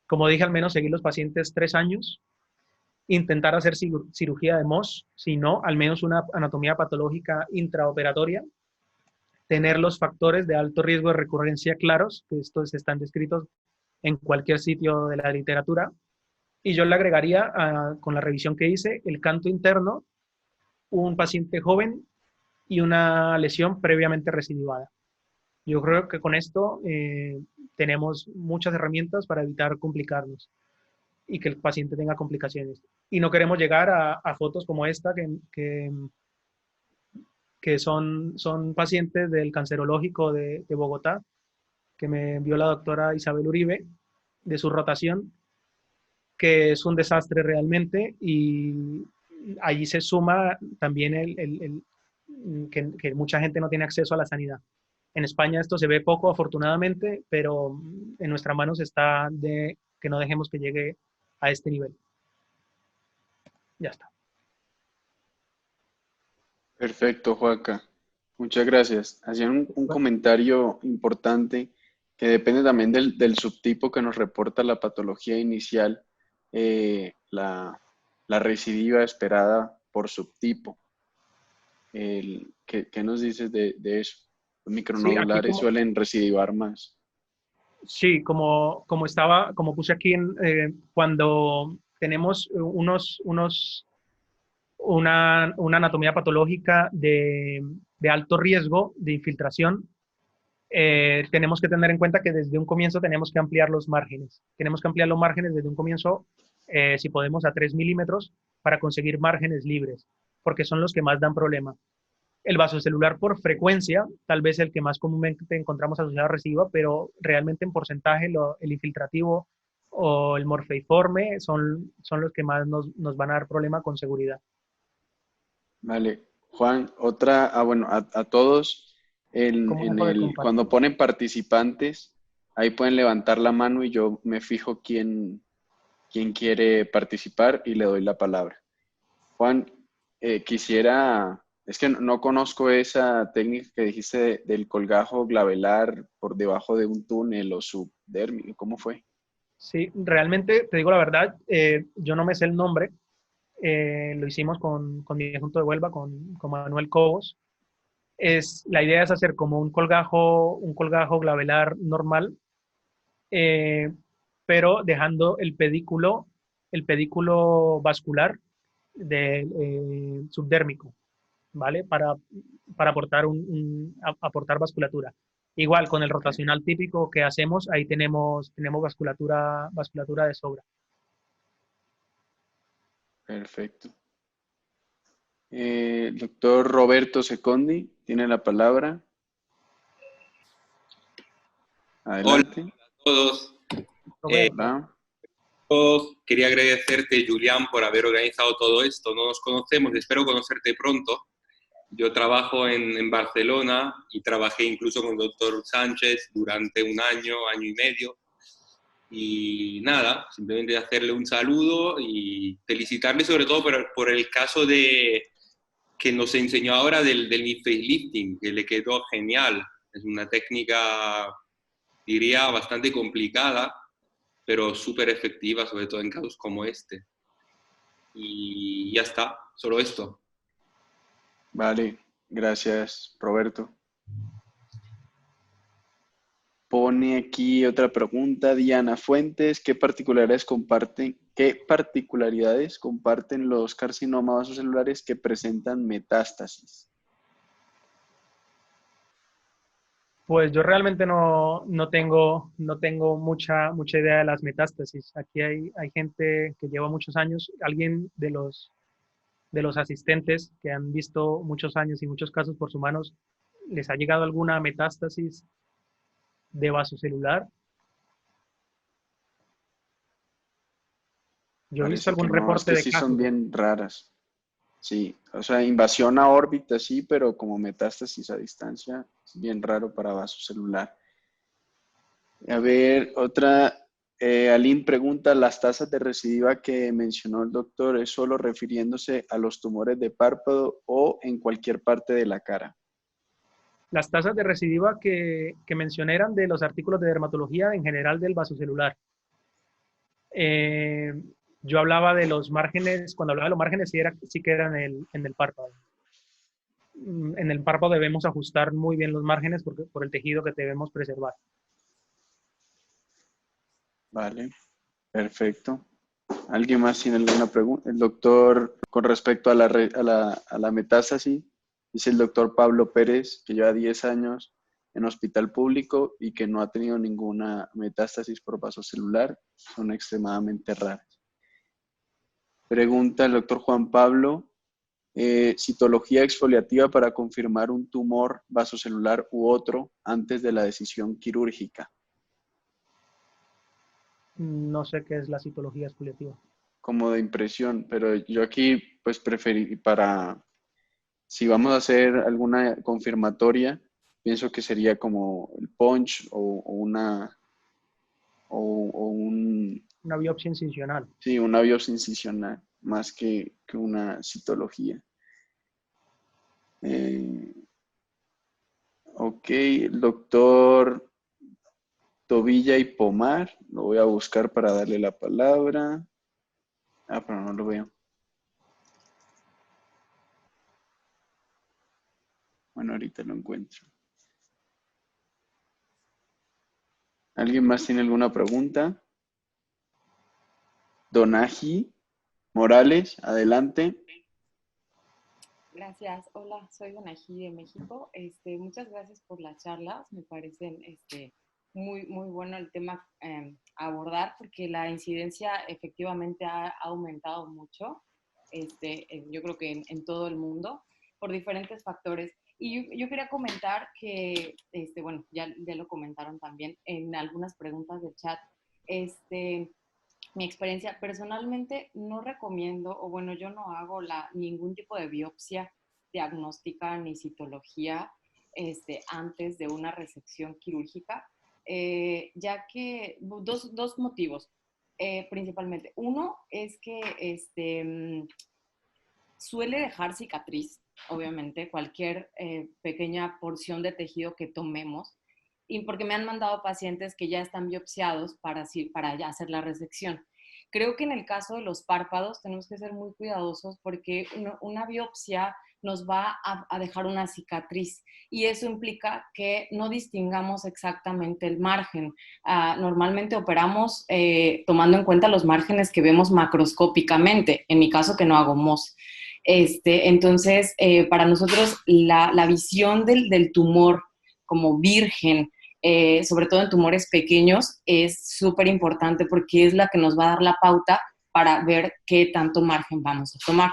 Como dije, al menos seguir los pacientes 3 años, intentar hacer cirugía de MOS, si no, al menos una anatomía patológica intraoperatoria, tener los factores de alto riesgo de recurrencia claros, que estos están descritos en cualquier sitio de la literatura, y yo le agregaría, con la revisión que hice, el canto interno, un paciente joven y una lesión previamente recidivada. Yo creo que con esto tenemos muchas herramientas para evitar complicarnos y que el paciente tenga complicaciones. Y no queremos llegar a fotos como esta, que son pacientes del cancerológico de Bogotá, que me envió la doctora Isabel Uribe, de su rotación, que es un desastre realmente, y allí se suma también que mucha gente no tiene acceso a la sanidad. En España esto se ve poco, afortunadamente, pero en nuestras manos está de que no dejemos que llegue a este nivel. Ya está. Perfecto, Joaca. Muchas gracias. Hacían un comentario importante que depende también del subtipo que nos reporta la patología inicial, la recidiva esperada por subtipo. ¿Qué nos dices de eso? Los micronodulares suelen recidivar más. Sí, como puse aquí, cuando tenemos una anatomía patológica de alto riesgo de infiltración, tenemos que tener en cuenta que desde un comienzo tenemos que ampliar los márgenes. Tenemos que ampliar los márgenes desde un comienzo, si podemos, a 3 milímetros para conseguir márgenes libres, porque son los que más dan problema. El vasocelular por frecuencia, tal vez el que más comúnmente encontramos asociado a residuo, pero realmente en porcentaje el infiltrativo o el morfeiforme son los que más nos van a dar problema con seguridad. Vale. Juan, otra, bueno, a todos, ¿Cómo se puede compartir? cuando ponen participantes, ahí pueden levantar la mano y yo me fijo quién quiere participar y le doy la palabra. Juan, quisiera, es que no conozco esa técnica que dijiste del colgajo glabelar por debajo de un túnel o subdérmico, ¿cómo fue? Sí, realmente, te digo la verdad, yo no me sé el nombre. Lo hicimos con mi adjunto de Huelva, con Manuel Cobos. La idea es hacer como un colgajo glabelar normal, eh, pero dejando el pedículo vascular del subdérmico, ¿vale? Para aportar, aportar vasculatura. Igual con el Ok, rotacional típico que hacemos, ahí tenemos vasculatura de sobra. perfecto. El doctor Roberto Secondi tiene la palabra. Hola Adelante. a todos. Roberto, Hola. Quería agradecerte, Julián, por haber organizado todo esto. No nos conocemos, espero conocerte pronto. Yo trabajo en Barcelona y trabajé incluso con el doctor Sánchez durante un año, año y medio. Y nada, simplemente hacerle un saludo y felicitarle sobre todo por el caso que nos enseñó ahora del knee lifting, que le quedó genial. Es una técnica, diría, bastante complicada, pero súper efectiva, sobre todo en casos como este. Y ya está, solo esto. Vale, gracias, Roberto. Pone aquí otra pregunta, Diana Fuentes, qué particularidades comparten los carcinomas vasocelulares que presentan metástasis? pues yo realmente no tengo mucha idea de las metástasis. Aquí hay gente que lleva muchos años, alguien de los asistentes que han visto muchos años y muchos casos por sus manos, ¿les ha llegado alguna metástasis de vasocelular? Yo he visto Parece que algún no, es reporte que de sí son casos. bien raras. Sí, o sea, invasión a órbita sí, pero como metástasis a distancia es bien raro para vasocelular. A ver, otra, Aline pregunta, ¿las tasas de recidiva que mencionó el doctor es solo refiriéndose a los tumores de párpado o en cualquier parte de la cara? Las tasas de recidiva que mencioné eran de los artículos de dermatología en general del vasocelular. Eh, yo hablaba de los márgenes, cuando hablaba de los márgenes sí que era en el párpado. En el párpado debemos ajustar muy bien los márgenes por el tejido que debemos preservar. Vale, perfecto. ¿Alguien más tiene alguna pregunta? El doctor, con respecto a la metástasis, dice el doctor Pablo Pérez, que lleva 10 años en hospital público y que no ha tenido ninguna metástasis por vasocelular. Son extremadamente raras. Pregunta el doctor Juan Pablo, citología exfoliativa para confirmar un tumor vasocelular u otro antes de la decisión quirúrgica. No sé qué es la citología exfoliativa. Como de impresión, pero yo aquí pues preferí si vamos a hacer alguna confirmatoria, pienso que sería como el punch o Una biopsia incisional. sí, una biopsia incisional, más que una citología. Eh, ok, el doctor Tobilla y Pomar, lo voy a buscar para darle la palabra. Ah, pero no lo veo. Bueno, ahorita lo encuentro. ¿Alguien más tiene alguna pregunta? Donaji Morales, adelante. Gracias. Hola, soy Donají de México. Muchas gracias por las charlas. Me parecen muy bueno el tema a abordar porque la incidencia efectivamente ha aumentado mucho. Yo creo que en todo el mundo por diferentes factores. Y yo quería comentar que, bueno, ya lo comentaron también en algunas preguntas del chat. Mi experiencia, personalmente no recomiendo, o bueno, yo no hago ningún tipo de biopsia diagnóstica ni citología antes de una resección quirúrgica, ya que dos motivos principalmente. Uno es que suele dejar cicatriz, obviamente, cualquier pequeña porción de tejido que tomemos, y porque me han mandado pacientes que ya están biopsiados para ya hacer la resección. Creo que en el caso de los párpados tenemos que ser muy cuidadosos porque una biopsia nos va a dejar una cicatriz y eso implica que no distingamos exactamente el margen. Normalmente operamos tomando en cuenta los márgenes que vemos macroscópicamente, en mi caso que no hago MOS. Entonces, para nosotros la visión del tumor como virgen, sobre todo en tumores pequeños, es súper importante porque es la que nos va a dar la pauta para ver qué tanto margen vamos a tomar.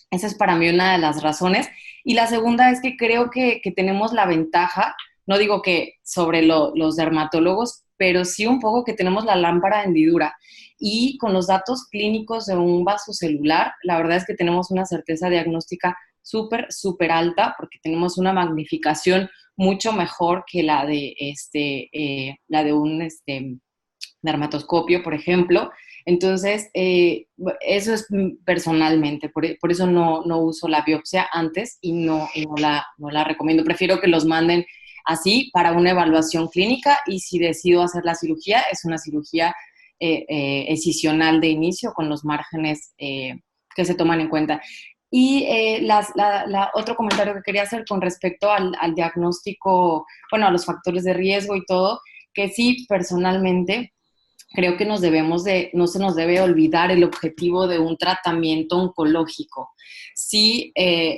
Esa es para mí una de las razones. Y la segunda es que creo que tenemos la ventaja, no digo que sobre los dermatólogos, pero sí un poco que tenemos la lámpara de hendidura. Y con los datos clínicos de un vaso celular, la verdad es que tenemos una certeza diagnóstica súper alta porque tenemos una magnificación mucho mejor que la de un dermatoscopio, por ejemplo. Entonces, eso es personalmente, por eso no uso la biopsia antes y no la recomiendo. Prefiero que los manden así para una evaluación clínica y si decido hacer la cirugía, es una cirugía excisional de inicio con los márgenes que se toman en cuenta. Y otro comentario que quería hacer con respecto al diagnóstico, bueno, a los factores de riesgo y todo, que sí, personalmente, creo que no se nos debe olvidar el objetivo de un tratamiento oncológico. Sí,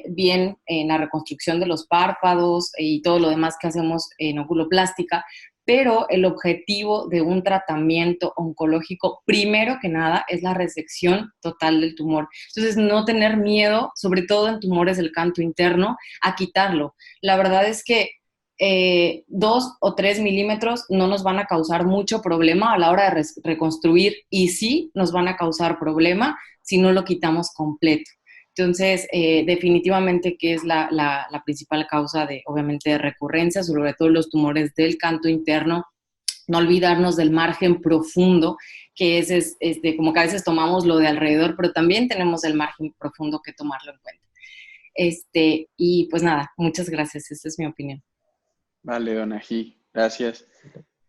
bien en la reconstrucción de los párpados y todo lo demás que hacemos en oculoplástica, pero el objetivo de un tratamiento oncológico, primero que nada, es la resección total del tumor. Entonces, no tener miedo, sobre todo en tumores del canto interno, a quitarlo. La verdad es que 2 o 3 milímetros no nos van a causar mucho problema a la hora de reconstruir y sí nos van a causar problema si no lo quitamos completo. Entonces, definitivamente que es la principal causa obviamente, de recurrencia, sobre todo los tumores del canto interno. No olvidarnos del margen profundo, que es como que a veces tomamos lo de alrededor, pero también tenemos el margen profundo que tomarlo en cuenta. Y pues nada, muchas gracias, esa es mi opinión. Vale, Donají, gracias.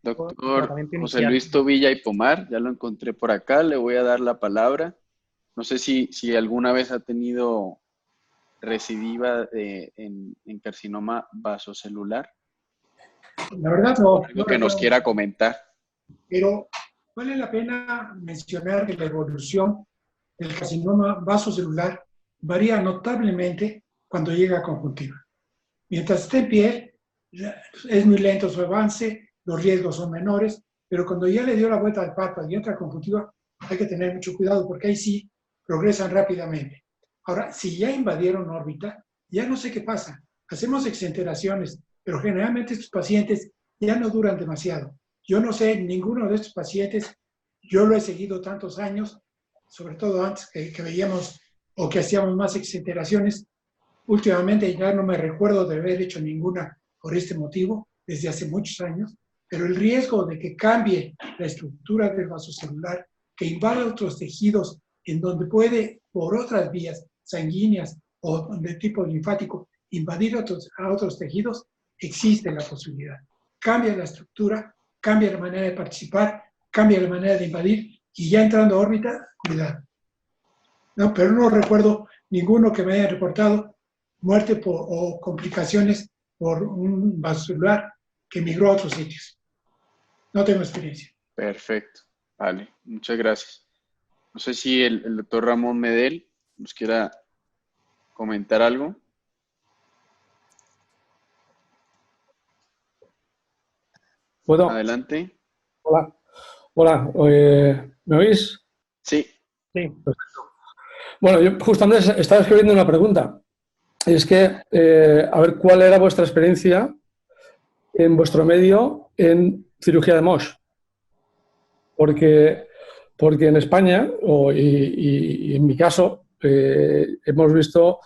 Doctor José inicial. Luis Tobilla y Pomar, ya lo encontré por acá, le voy a dar la palabra. No sé si alguna vez ha tenido recidiva en carcinoma vasocelular. La verdad no. Algo que nos quiera comentar. Pero vale la pena mencionar que la evolución del carcinoma vasocelular varía notablemente cuando llega a conjuntiva. Mientras esté en piel, es muy lento su avance, los riesgos son menores, pero cuando ya le dio la vuelta al párpado y entra a conjuntiva, hay que tener mucho cuidado porque ahí sí progresan rápidamente. Ahora, si ya invadieron órbita, ya no sé qué pasa. Hacemos exenteraciones, pero generalmente estos pacientes ya no duran demasiado. Yo no sé, ninguno de estos pacientes, yo lo he seguido tantos años, sobre todo antes que veíamos o que hacíamos más exenteraciones. Últimamente ya no me recuerdo de haber hecho ninguna por este motivo, desde hace muchos años, pero el riesgo de que cambie la estructura del vasocelular, que invada otros tejidos en donde puede, por otras vías sanguíneas o de tipo linfático, invadir a otros tejidos, existe la posibilidad. Cambia la estructura, cambia la manera de participar, cambia la manera de invadir y ya entrando a órbita, cuidado. No, pero no recuerdo ninguno que me haya reportado muerte o complicaciones por un vasocelular que migró a otros sitios. No tengo experiencia. Perfecto, vale, muchas gracias. No sé si el doctor Ramón Medel nos quiera comentar algo. ¿Puedo? Adelante. Hola. Hola. ¿Me oís? Sí. Sí. Bueno, yo justamente estaba escribiendo una pregunta. Y es que, a ver, ¿cuál era vuestra experiencia en vuestro medio en cirugía de Mohs? Porque en España, y en mi caso, hemos visto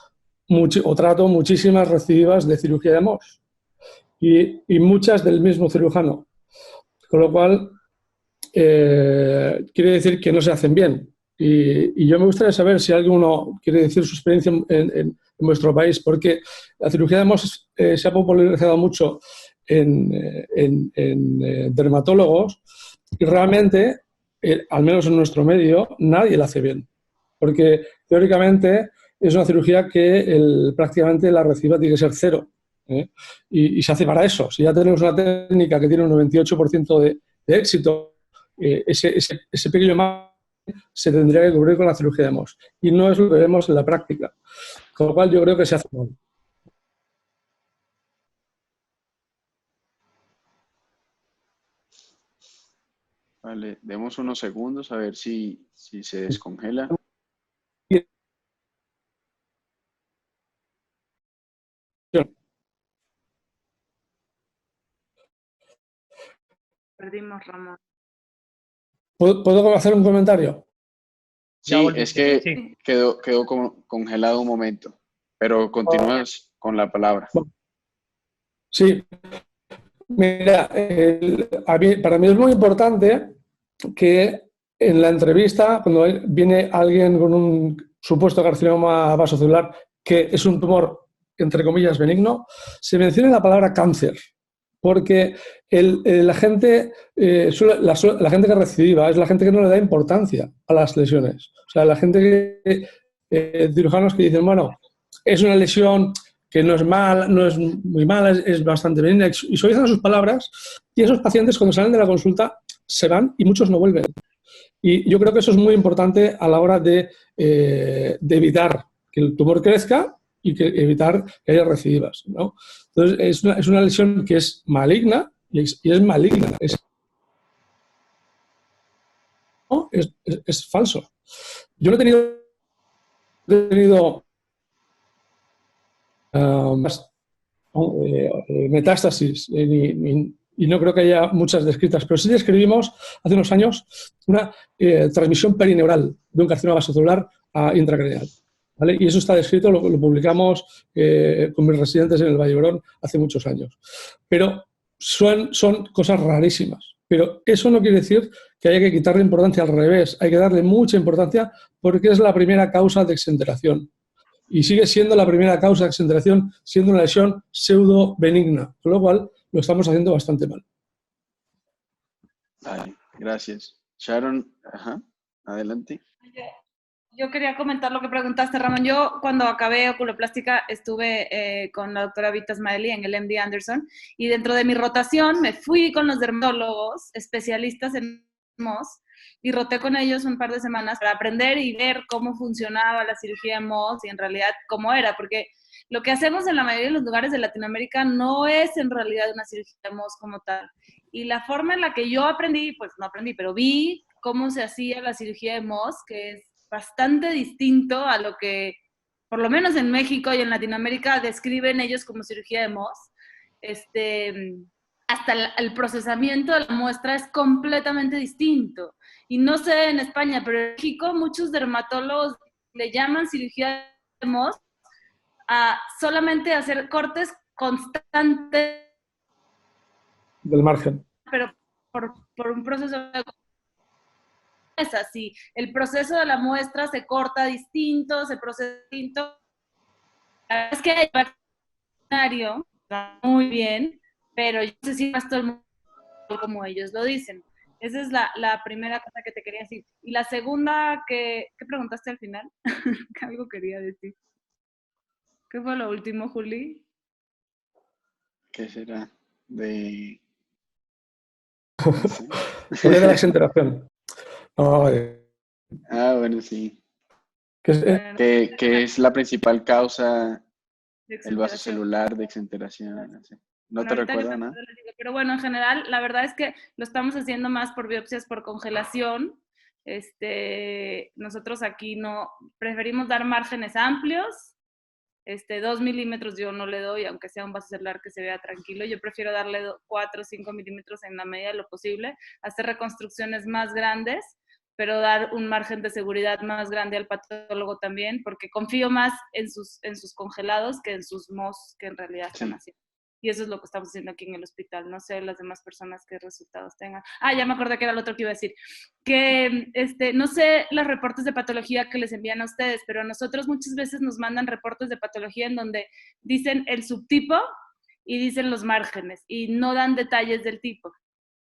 o trato muchísimas recidivas de cirugía de Mohs y muchas del mismo cirujano. Con lo cual, quiere decir que no se hacen bien. Y yo me gustaría saber si alguno quiere decir su experiencia en vuestro país, porque la cirugía de Mohs se ha popularizado mucho en dermatólogos y realmente, al menos en nuestro medio, nadie la hace bien. Porque teóricamente es una cirugía que prácticamente la recidiva tiene que ser cero. ¿Eh? Y se hace para eso. Si ya tenemos una técnica que tiene un 98% de éxito, ese pequeño margen se tendría que cubrir con la cirugía de Mohs. Y no es lo que vemos en la práctica. Con lo cual yo creo que se hace mal. Vale, demos unos segundos a ver si se descongela. Perdimos, Ramón. ¿Puedo hacer un comentario? Sí, es que Sí. quedó congelado un momento, pero continúas con la palabra. Sí. Mira, para mí es muy importante que en la entrevista, cuando viene alguien con un supuesto carcinoma vasocelular, que es un tumor, entre comillas, benigno, se mencione la palabra cáncer. Porque la gente que recidiva es la gente que no le da importancia a las lesiones. O sea, la gente cirujanos que dicen, bueno, es una lesión que no es mala, no es muy mala, es bastante benigna, y suavizan sus palabras, y esos pacientes cuando salen de la consulta se van y muchos no vuelven. Y yo creo que eso es muy importante a la hora de evitar que el tumor crezca y evitar que haya recidivas, ¿no? Entonces, es una lesión que es maligna y es maligna. Es falso. Yo no he tenido metástasis y no creo que haya muchas descritas, pero sí describimos hace unos años una transmisión perineural de un carcinoma vasocelular intracraneal. ¿Vale? Y eso está descrito, lo publicamos con mis residentes en el Valle d'Hebron hace muchos años. Pero son cosas rarísimas. Pero eso no quiere decir que haya que quitarle importancia, al revés. Hay que darle mucha importancia porque es la primera causa de exenteración. Y sigue siendo la primera causa de exenteración, siendo una lesión pseudo benigna, con lo cual lo estamos haciendo bastante mal. Vale, gracias. Sharon, adelante. Yo quería comentar lo que preguntaste, Ramón. Yo cuando acabé oculoplástica estuve con la doctora Vita Ismaili en el MD Anderson y dentro de mi rotación me fui con los dermatólogos especialistas en Mohs y roté con ellos un par de semanas para aprender y ver cómo funcionaba la cirugía de Mohs y en realidad cómo era, porque lo que hacemos en la mayoría de los lugares de Latinoamérica no es en realidad una cirugía de Mohs como tal. Y la forma en la que yo aprendí, pues no aprendí, pero vi cómo se hacía la cirugía de Mohs, que es bastante distinto a lo que, por lo menos en México y en Latinoamérica, describen ellos como cirugía de Mohs. Hasta el procesamiento de la muestra es completamente distinto. Y no sé en España, pero en México muchos dermatólogos le llaman cirugía de Mohs a solamente hacer cortes constantes Del margen. pero por un proceso de es así. El proceso de la muestra se corta distinto, se procesa distinto. Es que el veterinario está muy bien, pero yo no sé si más todo el mundo como ellos lo dicen. Esa es la primera cosa que te quería decir. Y la segunda, ¿qué preguntaste al final? Que algo quería decir. ¿Qué fue lo último, Juli? ¿Qué será? De... Sobre la exenteración. Bueno, sí. Que Que es la principal causa De el exenteración. vasocelular de exenteración. ¿Sí? No Bueno, te ahorita que recuerda me nada. acuerdo les digo, pero bueno, en general, la verdad es que lo estamos haciendo más por biopsias por congelación. Nosotros aquí no, preferimos dar márgenes amplios. 2 milímetros yo no le doy, aunque sea un vaso celular que se vea tranquilo. Yo prefiero darle 4 o 5 milímetros en la medida de lo posible, hacer reconstrucciones más grandes, pero dar un margen de seguridad más grande al patólogo también, porque confío más en sus congelados que en sus MOS que en realidad están Sí. haciendo. Y eso es lo que estamos haciendo aquí en el hospital. No sé las demás personas qué resultados tengan. Ya me acordé que era lo otro que iba a decir. Que no sé los reportes de patología que les envían a ustedes, pero a nosotros muchas veces nos mandan reportes de patología en donde dicen el subtipo y dicen los márgenes y no dan detalles del tipo.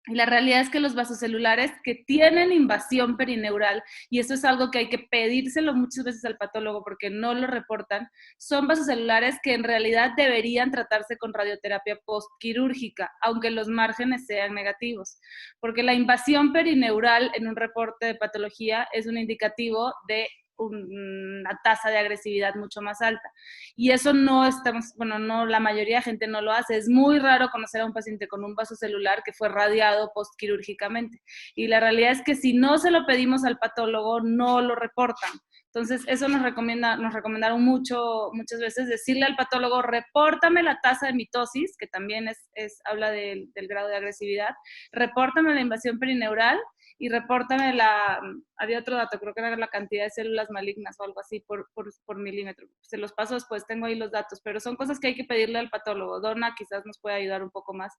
Y la realidad es que los vasocelulares que tienen invasión perineural, y eso es algo que hay que pedírselo muchas veces al patólogo porque no lo reportan, son vasocelulares que en realidad deberían tratarse con radioterapia postquirúrgica, aunque los márgenes sean negativos. Porque la invasión perineural en un reporte de patología es un indicativo de una tasa de agresividad mucho más alta. Y eso no la mayoría de gente no lo hace. Es muy raro conocer a un paciente con un vaso celular que fue radiado postquirúrgicamente. Y la realidad es que si no se lo pedimos al patólogo, no lo reportan. Entonces, eso nos recomendaron muchas veces decirle al patólogo, repórtame la tasa de mitosis, que también habla del grado de agresividad, repórtame la invasión perineural y repórtame había otro dato, creo que era la cantidad de células malignas o algo así por milímetro. Se los paso después, tengo ahí los datos, pero son cosas que hay que pedirle al patólogo. Donna quizás nos puede ayudar un poco más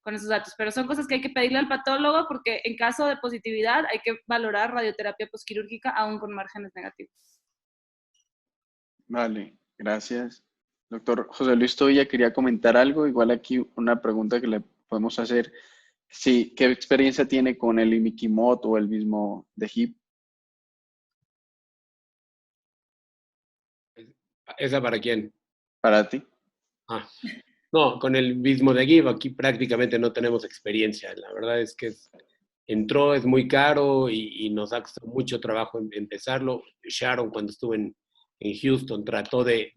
con esos datos, pero son cosas que hay que pedirle al patólogo porque en caso de positividad hay que valorar radioterapia postquirúrgica aún con márgenes negativos. Vale, gracias. Doctor José Luis Tobilla quería comentar algo, igual aquí una pregunta que le podemos hacer. Sí, ¿qué experiencia tiene con el imiquimod o el mismo de HIP? ¿Esa para quién? Para ti. No, con el Bismodegib aquí prácticamente no tenemos experiencia. La verdad es que entró, es muy caro y nos ha costado mucho trabajo empezarlo. Sharon, cuando estuvo en Houston, trató de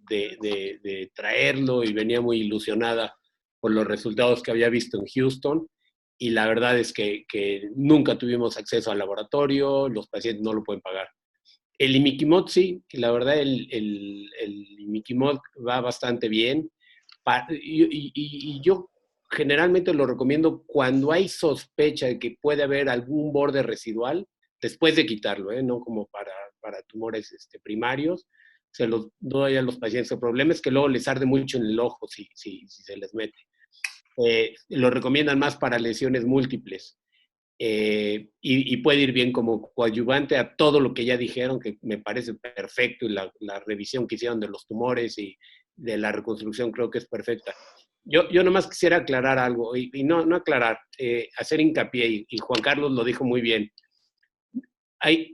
traerlo y venía muy ilusionada por los resultados que había visto en Houston. Y la verdad es que nunca tuvimos acceso al laboratorio, los pacientes no lo pueden pagar. El imiquimod sí, la verdad el imiquimod va bastante bien. Y yo generalmente lo recomiendo cuando hay sospecha de que puede haber algún borde residual, después de quitarlo, no como para tumores primarios. Se los doy a los pacientes. El problema es que luego les arde mucho en el ojo si se les mete. Lo recomiendan más para lesiones múltiples. Y puede ir bien como coadyuvante a todo lo que ya dijeron, que me parece perfecto, y la revisión que hicieron de los tumores y de la reconstrucción creo que es perfecta. Yo nomás quisiera aclarar algo, y no aclarar, hacer hincapié, y Juan Carlos lo dijo muy bien.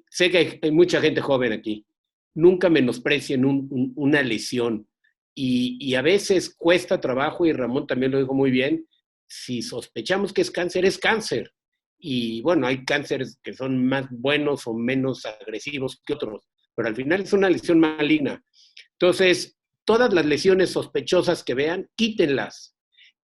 Sé que hay mucha gente joven aquí. Nunca menosprecien una lesión, y a veces cuesta trabajo, y Ramón también lo dijo muy bien, si sospechamos que es cáncer, es cáncer. Y bueno, hay cánceres que son más buenos o menos agresivos que otros, pero al final es una lesión maligna. Entonces, todas las lesiones sospechosas que vean, quítenlas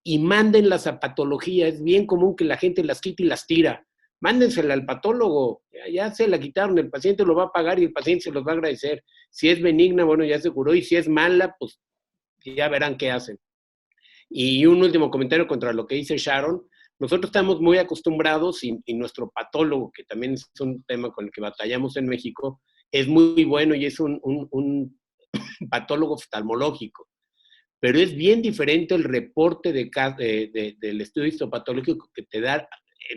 y mándenlas a patología. Es bien común que la gente las quite y las tira. Mándensela al patólogo. Ya se la quitaron, el paciente lo va a pagar y el paciente se los va a agradecer. Si es benigna, bueno, ya se curó, y si es mala, pues ya verán qué hacen. Y un último comentario contra lo que dice Sharon. Nosotros estamos muy acostumbrados, y nuestro patólogo, que también es un tema con el que batallamos en México, es muy bueno y es un patólogo oftalmológico. Pero es bien diferente el reporte del estudio histopatológico que te da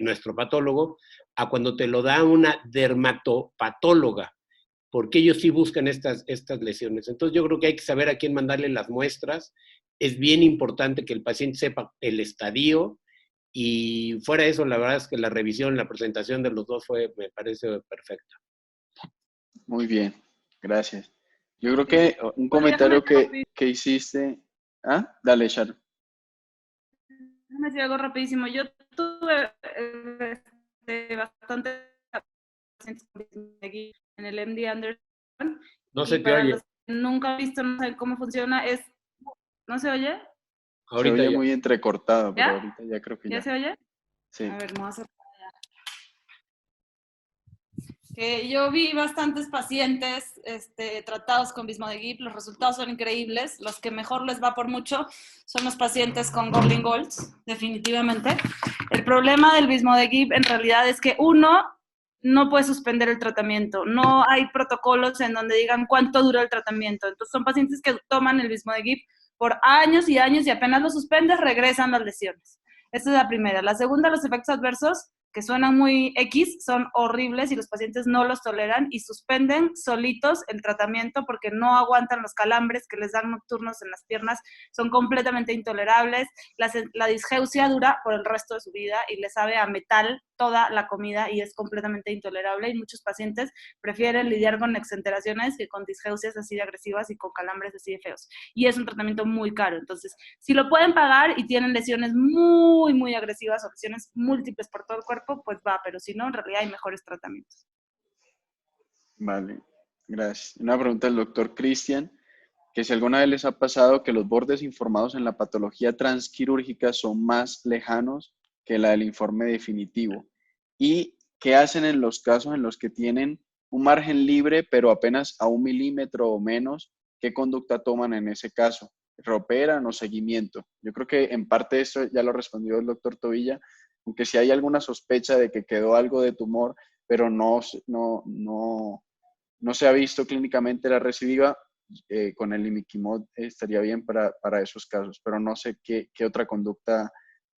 nuestro patólogo a cuando te lo da una dermatopatóloga, porque ellos sí buscan estas lesiones. Entonces yo creo que hay que saber a quién mandarle las muestras. Es bien importante que el paciente sepa el estadio. Y fuera de eso, la verdad es que la revisión, la presentación de los dos me parece perfecta. Muy bien, gracias. Yo creo que un comentario que hiciste... Dale, Sharon. Déjame decir algo rapidísimo. Yo tuve bastante pacientes en el MD Anderson. No se te oye. Nunca he visto, no sé cómo funciona. ¿No se oye? Se oye muy entrecortado, pero ¿Ya? ahorita ya creo que ya. ¿Ya se oye? Sí. A ver, vamos a hacer que yo vi bastantes pacientes tratados con Vismodegib, los resultados son increíbles, los que mejor les va por mucho son los pacientes con Goblet Golds, definitivamente. El problema del Vismodegib en realidad es que uno no puede suspender el tratamiento, no hay protocolos en donde digan cuánto dura el tratamiento, entonces son pacientes que toman el Vismodegib por años y años y apenas lo suspendes regresan las lesiones. Esta es la primera. La segunda, los efectos adversos, que suenan muy X, son horribles y los pacientes no los toleran y suspenden solitos el tratamiento porque no aguantan los calambres que les dan nocturnos en las piernas, son completamente intolerables. La disgeusia dura por el resto de su vida y les sabe a metal toda la comida y es completamente intolerable y muchos pacientes prefieren lidiar con exenteraciones que con disgeusias así de agresivas y con calambres así de feos. Y es un tratamiento muy caro. Entonces, si lo pueden pagar y tienen lesiones muy, muy agresivas o lesiones múltiples por todo el cuerpo, pues va, pero si no, en realidad hay mejores tratamientos. Vale, gracias. Una pregunta del doctor Cristian, que si alguna vez les ha pasado que los bordes informados en la patología transquirúrgica son más lejanos que la del informe definitivo. ¿Y qué hacen en los casos en los que tienen un margen libre, pero apenas a 1 milímetro o menos? ¿Qué conducta toman en ese caso? ¿Reoperan o seguimiento? Yo creo que en parte esto ya lo respondió el doctor Tobilla, aunque si hay alguna sospecha de que quedó algo de tumor, pero no se ha visto clínicamente la recidiva, con el imiquimod estaría bien para esos casos, pero no sé qué otra conducta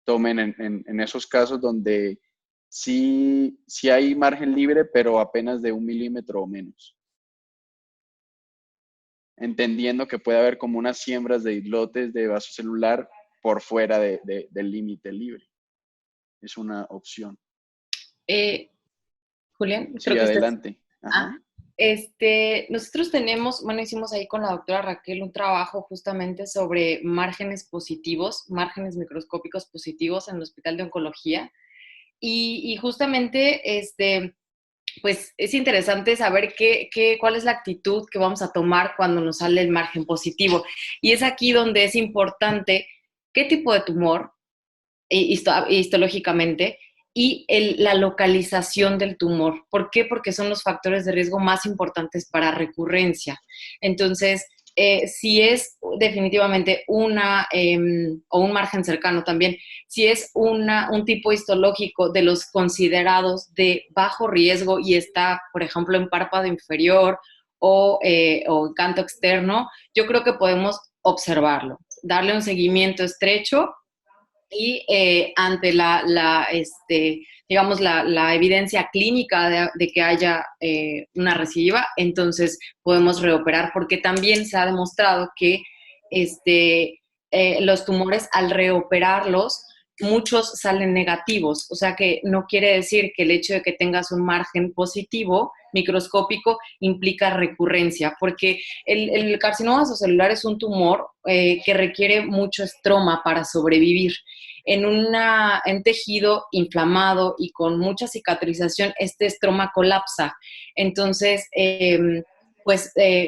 tomen en esos casos donde sí hay margen libre, pero apenas de 1 milímetro o menos. Entendiendo que puede haber como unas siembras de islotes de vaso celular por fuera del límite libre. Es una opción. Julián, sí, adelante. Ajá. Nosotros tenemos, hicimos ahí con la doctora Raquel un trabajo justamente sobre márgenes positivos, márgenes microscópicos positivos en el Hospital de Oncología. Y justamente, pues es interesante saber cuál es la actitud que vamos a tomar cuando nos sale el margen positivo. Y es aquí donde es importante qué tipo de tumor, histológicamente, y la localización del tumor. ¿Por qué? Porque son los factores de riesgo más importantes para recurrencia. Entonces, si es definitivamente o un margen cercano también, si es un tipo histológico de los considerados de bajo riesgo y está, por ejemplo, en párpado inferior o en canto externo, yo creo que podemos observarlo, darle un seguimiento estrecho y ante la evidencia clínica de que haya una recidiva, entonces podemos reoperar, porque también se ha demostrado que los tumores, al reoperarlos, muchos salen negativos, o sea que no quiere decir que el hecho de que tengas un margen positivo microscópico implica recurrencia, porque el carcinoma vasocelular es un tumor que requiere mucho estroma para sobrevivir. En tejido inflamado y con mucha cicatrización, este estroma colapsa. Entonces,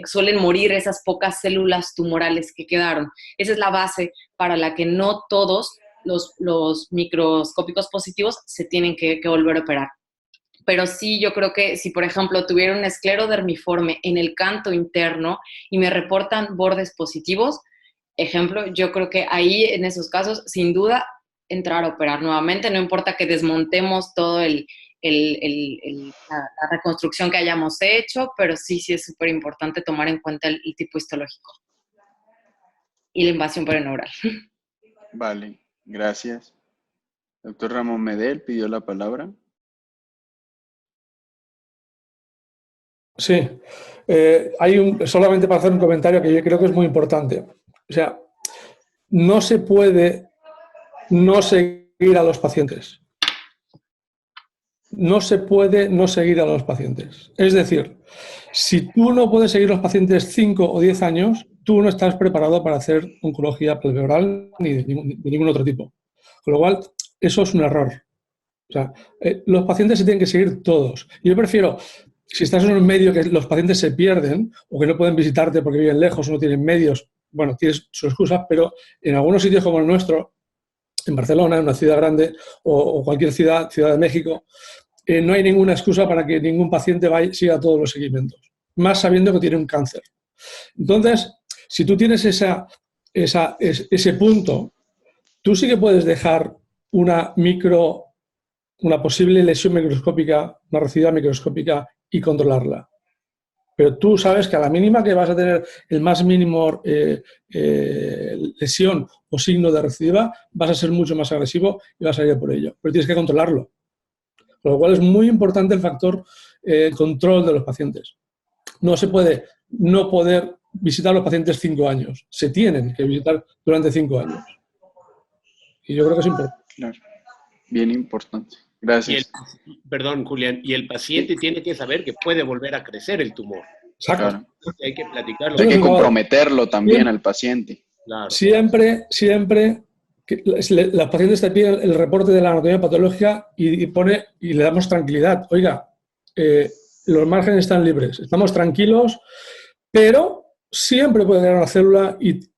suelen morir esas pocas células tumorales que quedaron. Esa es la base para la que no todos los microscópicos positivos se tienen que volver a operar. Pero sí, yo creo que si, por ejemplo, tuviera un esclerodermiforme en el canto interno y me reportan bordes positivos, ejemplo, yo creo que ahí, en esos casos, sin duda, entrar a operar nuevamente. No importa que desmontemos todo la reconstrucción que hayamos hecho, pero sí es súper importante tomar en cuenta el tipo histológico y la invasión perineural. Vale, gracias. Doctor Ramón Medel pidió la palabra. Sí, solamente para hacer un comentario que yo creo que es muy importante. O sea, no se puede no seguir a los pacientes. No se puede no seguir a los pacientes. Es decir, si tú no puedes seguir a los pacientes 5 o 10 años, tú no estás preparado para hacer oncología pleural ni de ningún otro tipo. Con lo cual, eso es un error. O sea, los pacientes se tienen que seguir todos. Yo prefiero, si estás en un medio que los pacientes se pierden o que no pueden visitarte porque viven lejos o no tienen medios, bueno, tiene sus excusas, pero en algunos sitios como el nuestro, en Barcelona, en una ciudad grande, o cualquier ciudad de México, no hay ninguna excusa para que ningún paciente siga todos los seguimientos, más sabiendo que tiene un cáncer. Entonces, si tú tienes ese punto, tú sí que puedes dejar una posible lesión microscópica, una recidiva microscópica y controlarla. Pero tú sabes que a la mínima que vas a tener el más mínimo lesión o signo de recidiva, vas a ser mucho más agresivo y vas a ir por ello. Pero tienes que controlarlo. Con lo cual es muy importante el factor control de los pacientes. No se puede no poder visitar a los pacientes 5 años. Se tienen que visitar durante 5 años. Y yo creo que es importante. Claro. Bien importante. Gracias. Perdón, Julián, y el paciente tiene que saber que puede volver a crecer el tumor. Exacto. Claro. Hay que platicarlo. Hay que comprometerlo también al paciente. Claro. Siempre los pacientes te piden el reporte de la anatomía patológica y le damos tranquilidad. Oiga, los márgenes están libres, estamos tranquilos, pero siempre puede quedar una célula y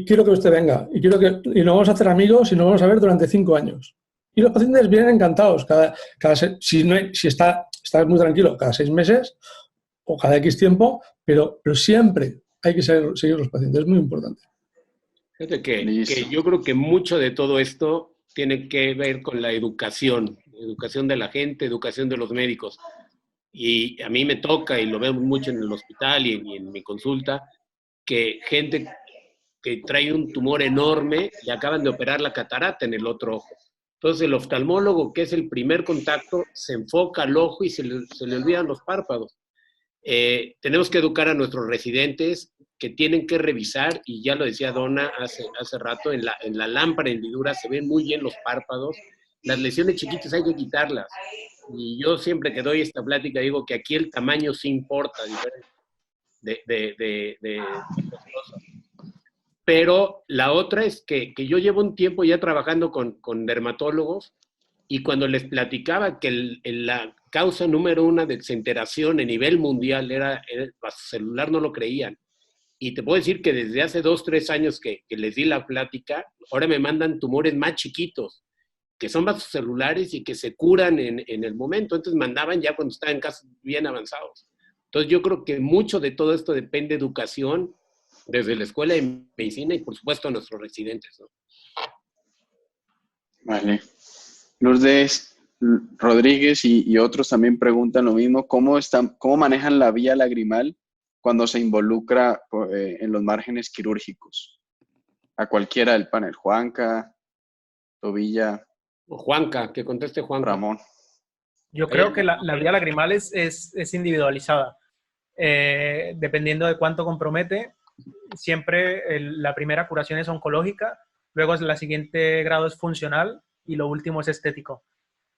quiero que usted venga. Y nos vamos a hacer amigos y nos vamos a ver durante 5 años. Y los pacientes vienen encantados. Si está muy tranquilo, cada 6 meses o cada X tiempo, pero siempre hay que seguir los pacientes. Es muy importante. Fíjate que yo creo que mucho de todo esto tiene que ver con la educación de la gente, educación de los médicos. Y a mí me toca, y lo veo mucho en el hospital y en mi consulta, que gente que trae un tumor enorme y acaban de operar la catarata en el otro ojo. Entonces el oftalmólogo, que es el primer contacto, se enfoca al ojo y se le olvidan los párpados. Tenemos que educar a nuestros residentes que tienen que revisar, y ya lo decía Donna hace rato, en la lámpara hendidura se ven muy bien los párpados. Las lesiones chiquitas hay que quitarlas. Y yo siempre que doy esta plática digo que aquí el tamaño sí importa de las cosas. Pero la otra es que yo llevo un tiempo ya trabajando con dermatólogos, y cuando les platicaba que la causa número 1 de exenteración a nivel mundial era el vasocelular, no lo creían. Y te puedo decir que desde hace 2, 3 años que les di la plática, ahora me mandan tumores más chiquitos, que son vasocelulares y que se curan en el momento. Entonces mandaban ya cuando estaban en casos bien avanzados. Entonces yo creo que mucho de todo esto depende de educación, desde la escuela de medicina y por supuesto a nuestros residentes, ¿no? Vale. Lourdes Rodríguez y otros también preguntan lo mismo. ¿Cómo manejan la vía lagrimal cuando se involucra en los márgenes quirúrgicos? A cualquiera del panel. Juanca, Tobilla. O Juanca, que conteste Juanca. Ramón. Yo creo que la vía lagrimal es individualizada. Dependiendo de cuánto compromete, siempre la primera curación es oncológica, luego la siguiente grado es funcional y lo último es estético.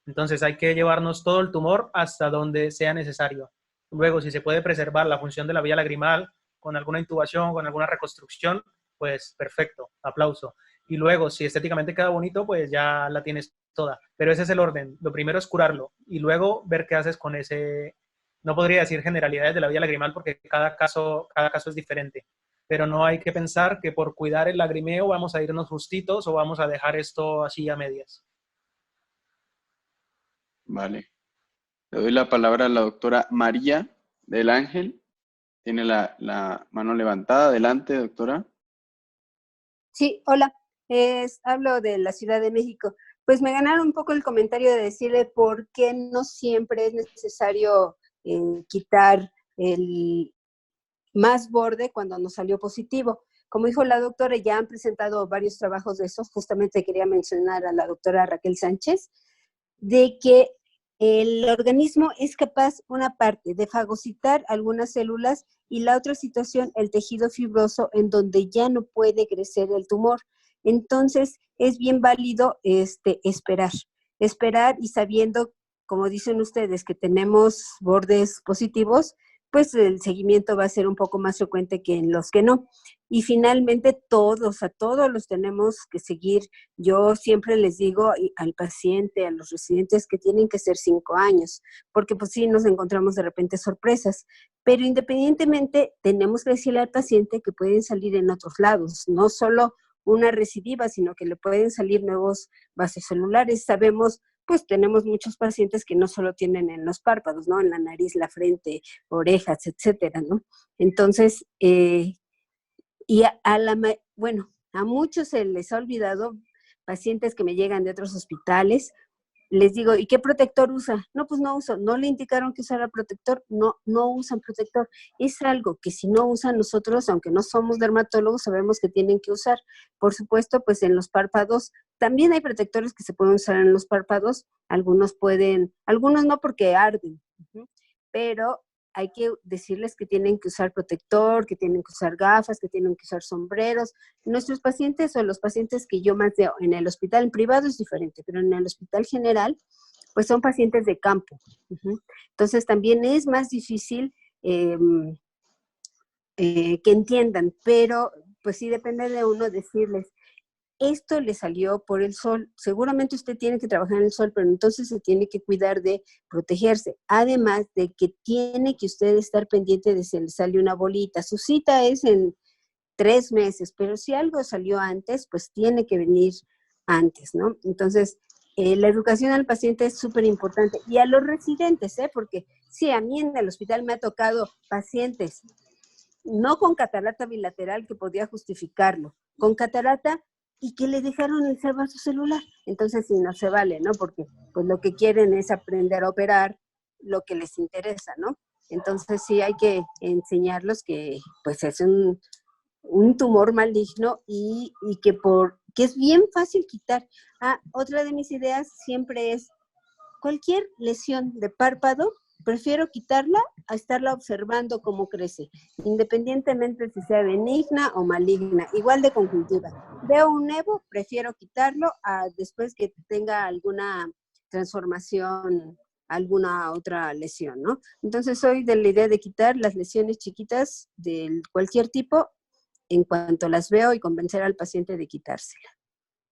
Entonces hay que llevarnos todo el tumor hasta donde sea necesario. Luego, si se puede preservar la función de la vía lagrimal con alguna intubación, con alguna reconstrucción, pues perfecto, aplauso. Y luego, si estéticamente queda bonito, pues ya la tienes toda. Pero ese es el orden. Lo primero es curarlo y luego ver qué haces con ese. No podría decir generalidades de la vía lagrimal porque cada caso es diferente. Pero no hay que pensar que por cuidar el lagrimeo vamos a irnos justitos o vamos a dejar esto así a medias. Vale. Le doy la palabra a la doctora María del Ángel. Tiene la mano levantada. Adelante, doctora. Sí, hola. Hablo de la Ciudad de México. Pues me ganaron un poco el comentario de decirle por qué no siempre es necesario quitar el más borde cuando nos salió positivo. Como dijo la doctora, ya han presentado varios trabajos de esos. Justamente quería mencionar a la doctora Raquel Sánchez, de que el organismo es capaz, una parte, de fagocitar algunas células y la otra situación, el tejido fibroso, en donde ya no puede crecer el tumor. Entonces, es bien válido esperar y sabiendo, como dicen ustedes, que tenemos bordes positivos, pues el seguimiento va a ser un poco más frecuente que en los que no. Y finalmente a todos los tenemos que seguir. Yo siempre les digo al paciente, a los residentes, que tienen que ser 5 años, porque pues sí nos encontramos de repente sorpresas, Pero independientemente, tenemos que decirle al paciente que pueden salir en otros lados, no solo una recidiva, sino que le pueden salir nuevos vasos celulares. Sabemos, pues tenemos muchos pacientes que no solo tienen en los párpados, ¿no? En la nariz, la frente, orejas, etcétera, ¿no? Entonces, bueno, a muchos se les ha olvidado, pacientes que me llegan de otros hospitales, les digo, ¿y qué protector usa? No, pues no uso. No le indicaron que usara protector, no usan protector. Es algo que si no usan nosotros, aunque no somos dermatólogos, sabemos que tienen que usar. Por supuesto, pues en los párpados, también hay protectores que se pueden usar en los párpados. Algunos no porque arden, pero hay que decirles que tienen que usar protector, que tienen que usar gafas, que tienen que usar sombreros. Nuestros pacientes o los pacientes que yo más veo en el hospital, en privado es diferente, pero en el hospital general, pues son pacientes de campo. Entonces también es más difícil que entiendan, pero pues sí depende de uno decirles, esto le salió por el sol. Seguramente usted tiene que trabajar en el sol, pero entonces se tiene que cuidar de protegerse. Además de que tiene que usted estar pendiente de si le sale una bolita. Su cita es en 3 meses, pero si algo salió antes, pues tiene que venir antes, ¿no? Entonces, la educación al paciente es súper importante. Y a los residentes, porque sí, a mí en el hospital me ha tocado pacientes, no con catarata bilateral que podía justificarlo, con catarata y que le dejaron el vaso celular. Entonces sí, no se vale, ¿no? Porque pues lo que quieren es aprender a operar lo que les interesa, ¿no? Entonces sí hay que enseñarlos que pues es un tumor maligno y que es bien fácil quitar. Otra de mis ideas siempre es cualquier lesión de párpado, prefiero quitarla a estarla observando cómo crece, independientemente si sea benigna o maligna, igual de conjuntiva. Veo un nevo, prefiero quitarlo a después que tenga alguna transformación, alguna otra lesión, ¿no? Entonces soy de la idea de quitar las lesiones chiquitas de cualquier tipo en cuanto las veo y convencer al paciente de quitársela.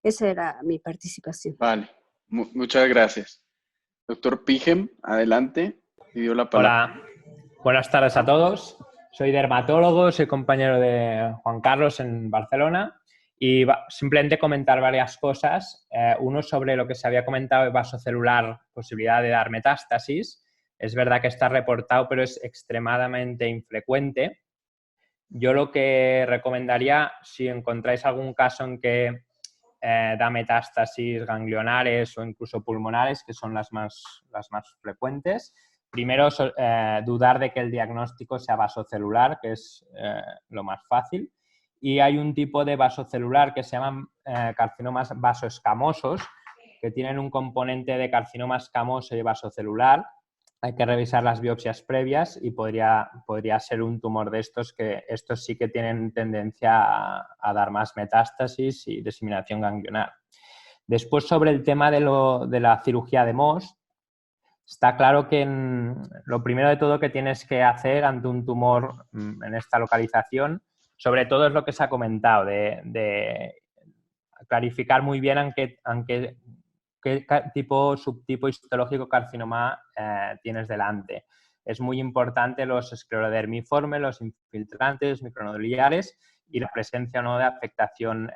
Esa era mi participación. Vale, muchas gracias. Doctor Pigem, adelante. Pidió la palabra. Hola, buenas tardes a todos. Soy dermatólogo, soy compañero de Juan Carlos en Barcelona y simplemente comentar varias cosas. Uno sobre lo que se había comentado de vasocelular, posibilidad de dar metástasis. Es verdad que está reportado, pero es extremadamente infrecuente. Yo lo que recomendaría, si encontráis algún caso en que da metástasis ganglionares o incluso pulmonares, que son las más frecuentes, primero dudar de que el diagnóstico sea vasocelular, que es lo más fácil. Y hay un tipo de vasocelular que se llaman carcinomas vasoescamosos, que tienen un componente de carcinoma escamoso y vasocelular. Hay que revisar las biopsias previas y podría ser un tumor de estos, que estos sí que tienen tendencia a dar más metástasis y diseminación ganglionar. Después, sobre el tema de la cirugía de Mohs, está claro que lo primero de todo que tienes que hacer ante un tumor en esta localización, sobre todo es lo que se ha comentado, de clarificar muy bien qué tipo, subtipo histológico carcinoma tienes delante. Es muy importante los esclerodermiformes, los infiltrantes, micronodulares y la presencia o no de afectación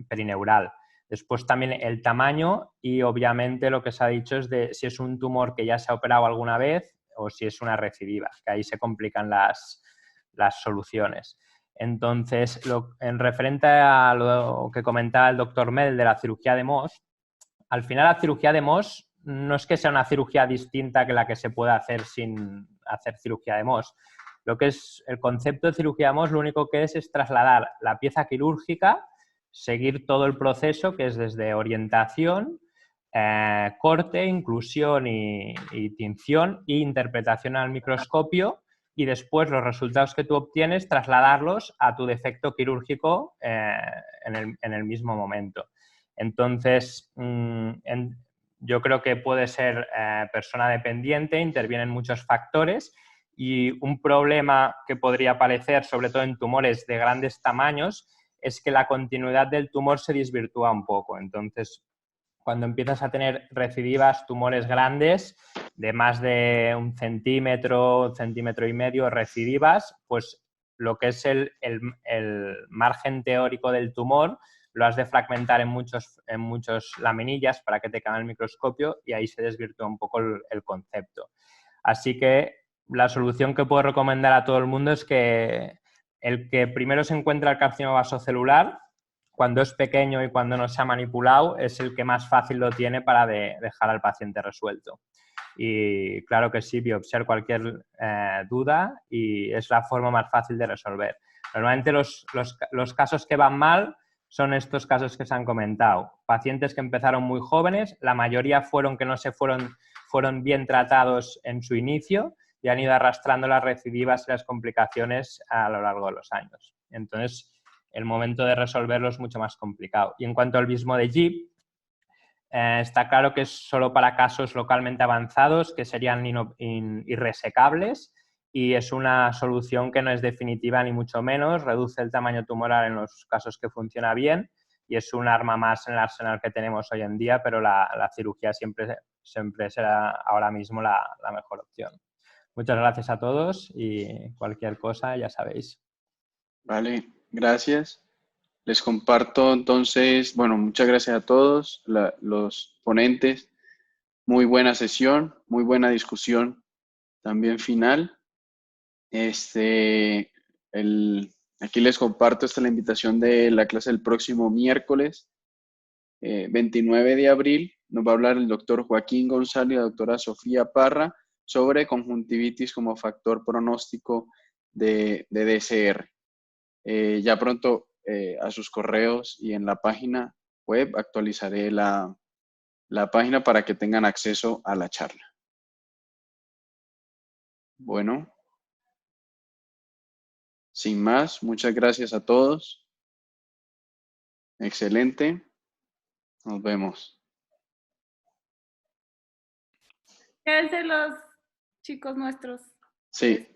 perineural. Después también el tamaño y obviamente lo que se ha dicho es de si es un tumor que ya se ha operado alguna vez o si es una recidiva, que ahí se complican las soluciones. Entonces, en referente a lo que comentaba el doctor Mel de la cirugía de Mohs, al final la cirugía de Mohs no es que sea una cirugía distinta que la que se puede hacer sin hacer cirugía de Mohs. Lo que es el concepto de cirugía de Mohs, lo único que es trasladar la pieza quirúrgica, seguir todo el proceso, que es desde orientación, corte, inclusión y tinción e interpretación al microscopio, y después los resultados que tú obtienes, trasladarlos a tu defecto quirúrgico en el mismo momento. Entonces, yo creo que puede ser persona dependiente, intervienen muchos factores y un problema que podría aparecer, sobre todo en tumores de grandes tamaños, es que la continuidad del tumor se desvirtúa un poco. Entonces, cuando empiezas a tener recidivas, tumores grandes, de más de 1 centímetro, 1,5 centímetros, recidivas, pues lo que es el margen teórico del tumor lo has de fragmentar en muchos laminillas para que te caiga el microscopio y ahí se desvirtúa un poco el concepto. Así que la solución que puedo recomendar a todo el mundo es que el que primero se encuentra el carcinoma vasocelular, cuando es pequeño y cuando no se ha manipulado, es el que más fácil lo tiene para dejar al paciente resuelto. Y claro que sí, biopsiar cualquier duda y es la forma más fácil de resolver. Normalmente los casos que van mal son estos casos que se han comentado. Pacientes que empezaron muy jóvenes, la mayoría fueron bien tratados en su inicio y han ido arrastrando las recidivas y las complicaciones a lo largo de los años. Entonces, el momento de resolverlo es mucho más complicado. Y en cuanto al bismo de Gib, está claro que es solo para casos localmente avanzados que serían irresecables y es una solución que no es definitiva ni mucho menos, reduce el tamaño tumoral en los casos que funciona bien y es un arma más en el arsenal que tenemos hoy en día, pero la cirugía siempre será ahora mismo la mejor opción. Muchas gracias a todos y cualquier cosa ya sabéis. Vale, gracias. Les comparto entonces, bueno, muchas gracias a todos los ponentes. Muy buena sesión, muy buena discusión también final. Aquí les comparto la invitación de la clase del próximo miércoles, 29 de abril. Nos va a hablar el doctor Joaquín González y la doctora Sofía Parra sobre conjuntivitis como factor pronóstico de DCR. Ya pronto a sus correos y en la página web actualizaré la página para que tengan acceso a la charla. Bueno. Sin más, muchas gracias a todos. Excelente. Nos vemos. Quédense los chicos nuestros. Sí.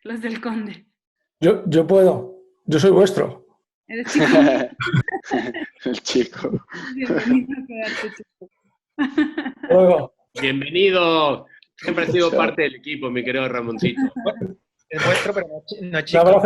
Los del Conde. Yo puedo. Yo soy vuestro. Eres chico. El chico. Bienvenido a quedarte, chico. Luego. Bienvenido. Siempre has sido parte del equipo, mi querido Ramoncito. Es vuestro, pero no chico.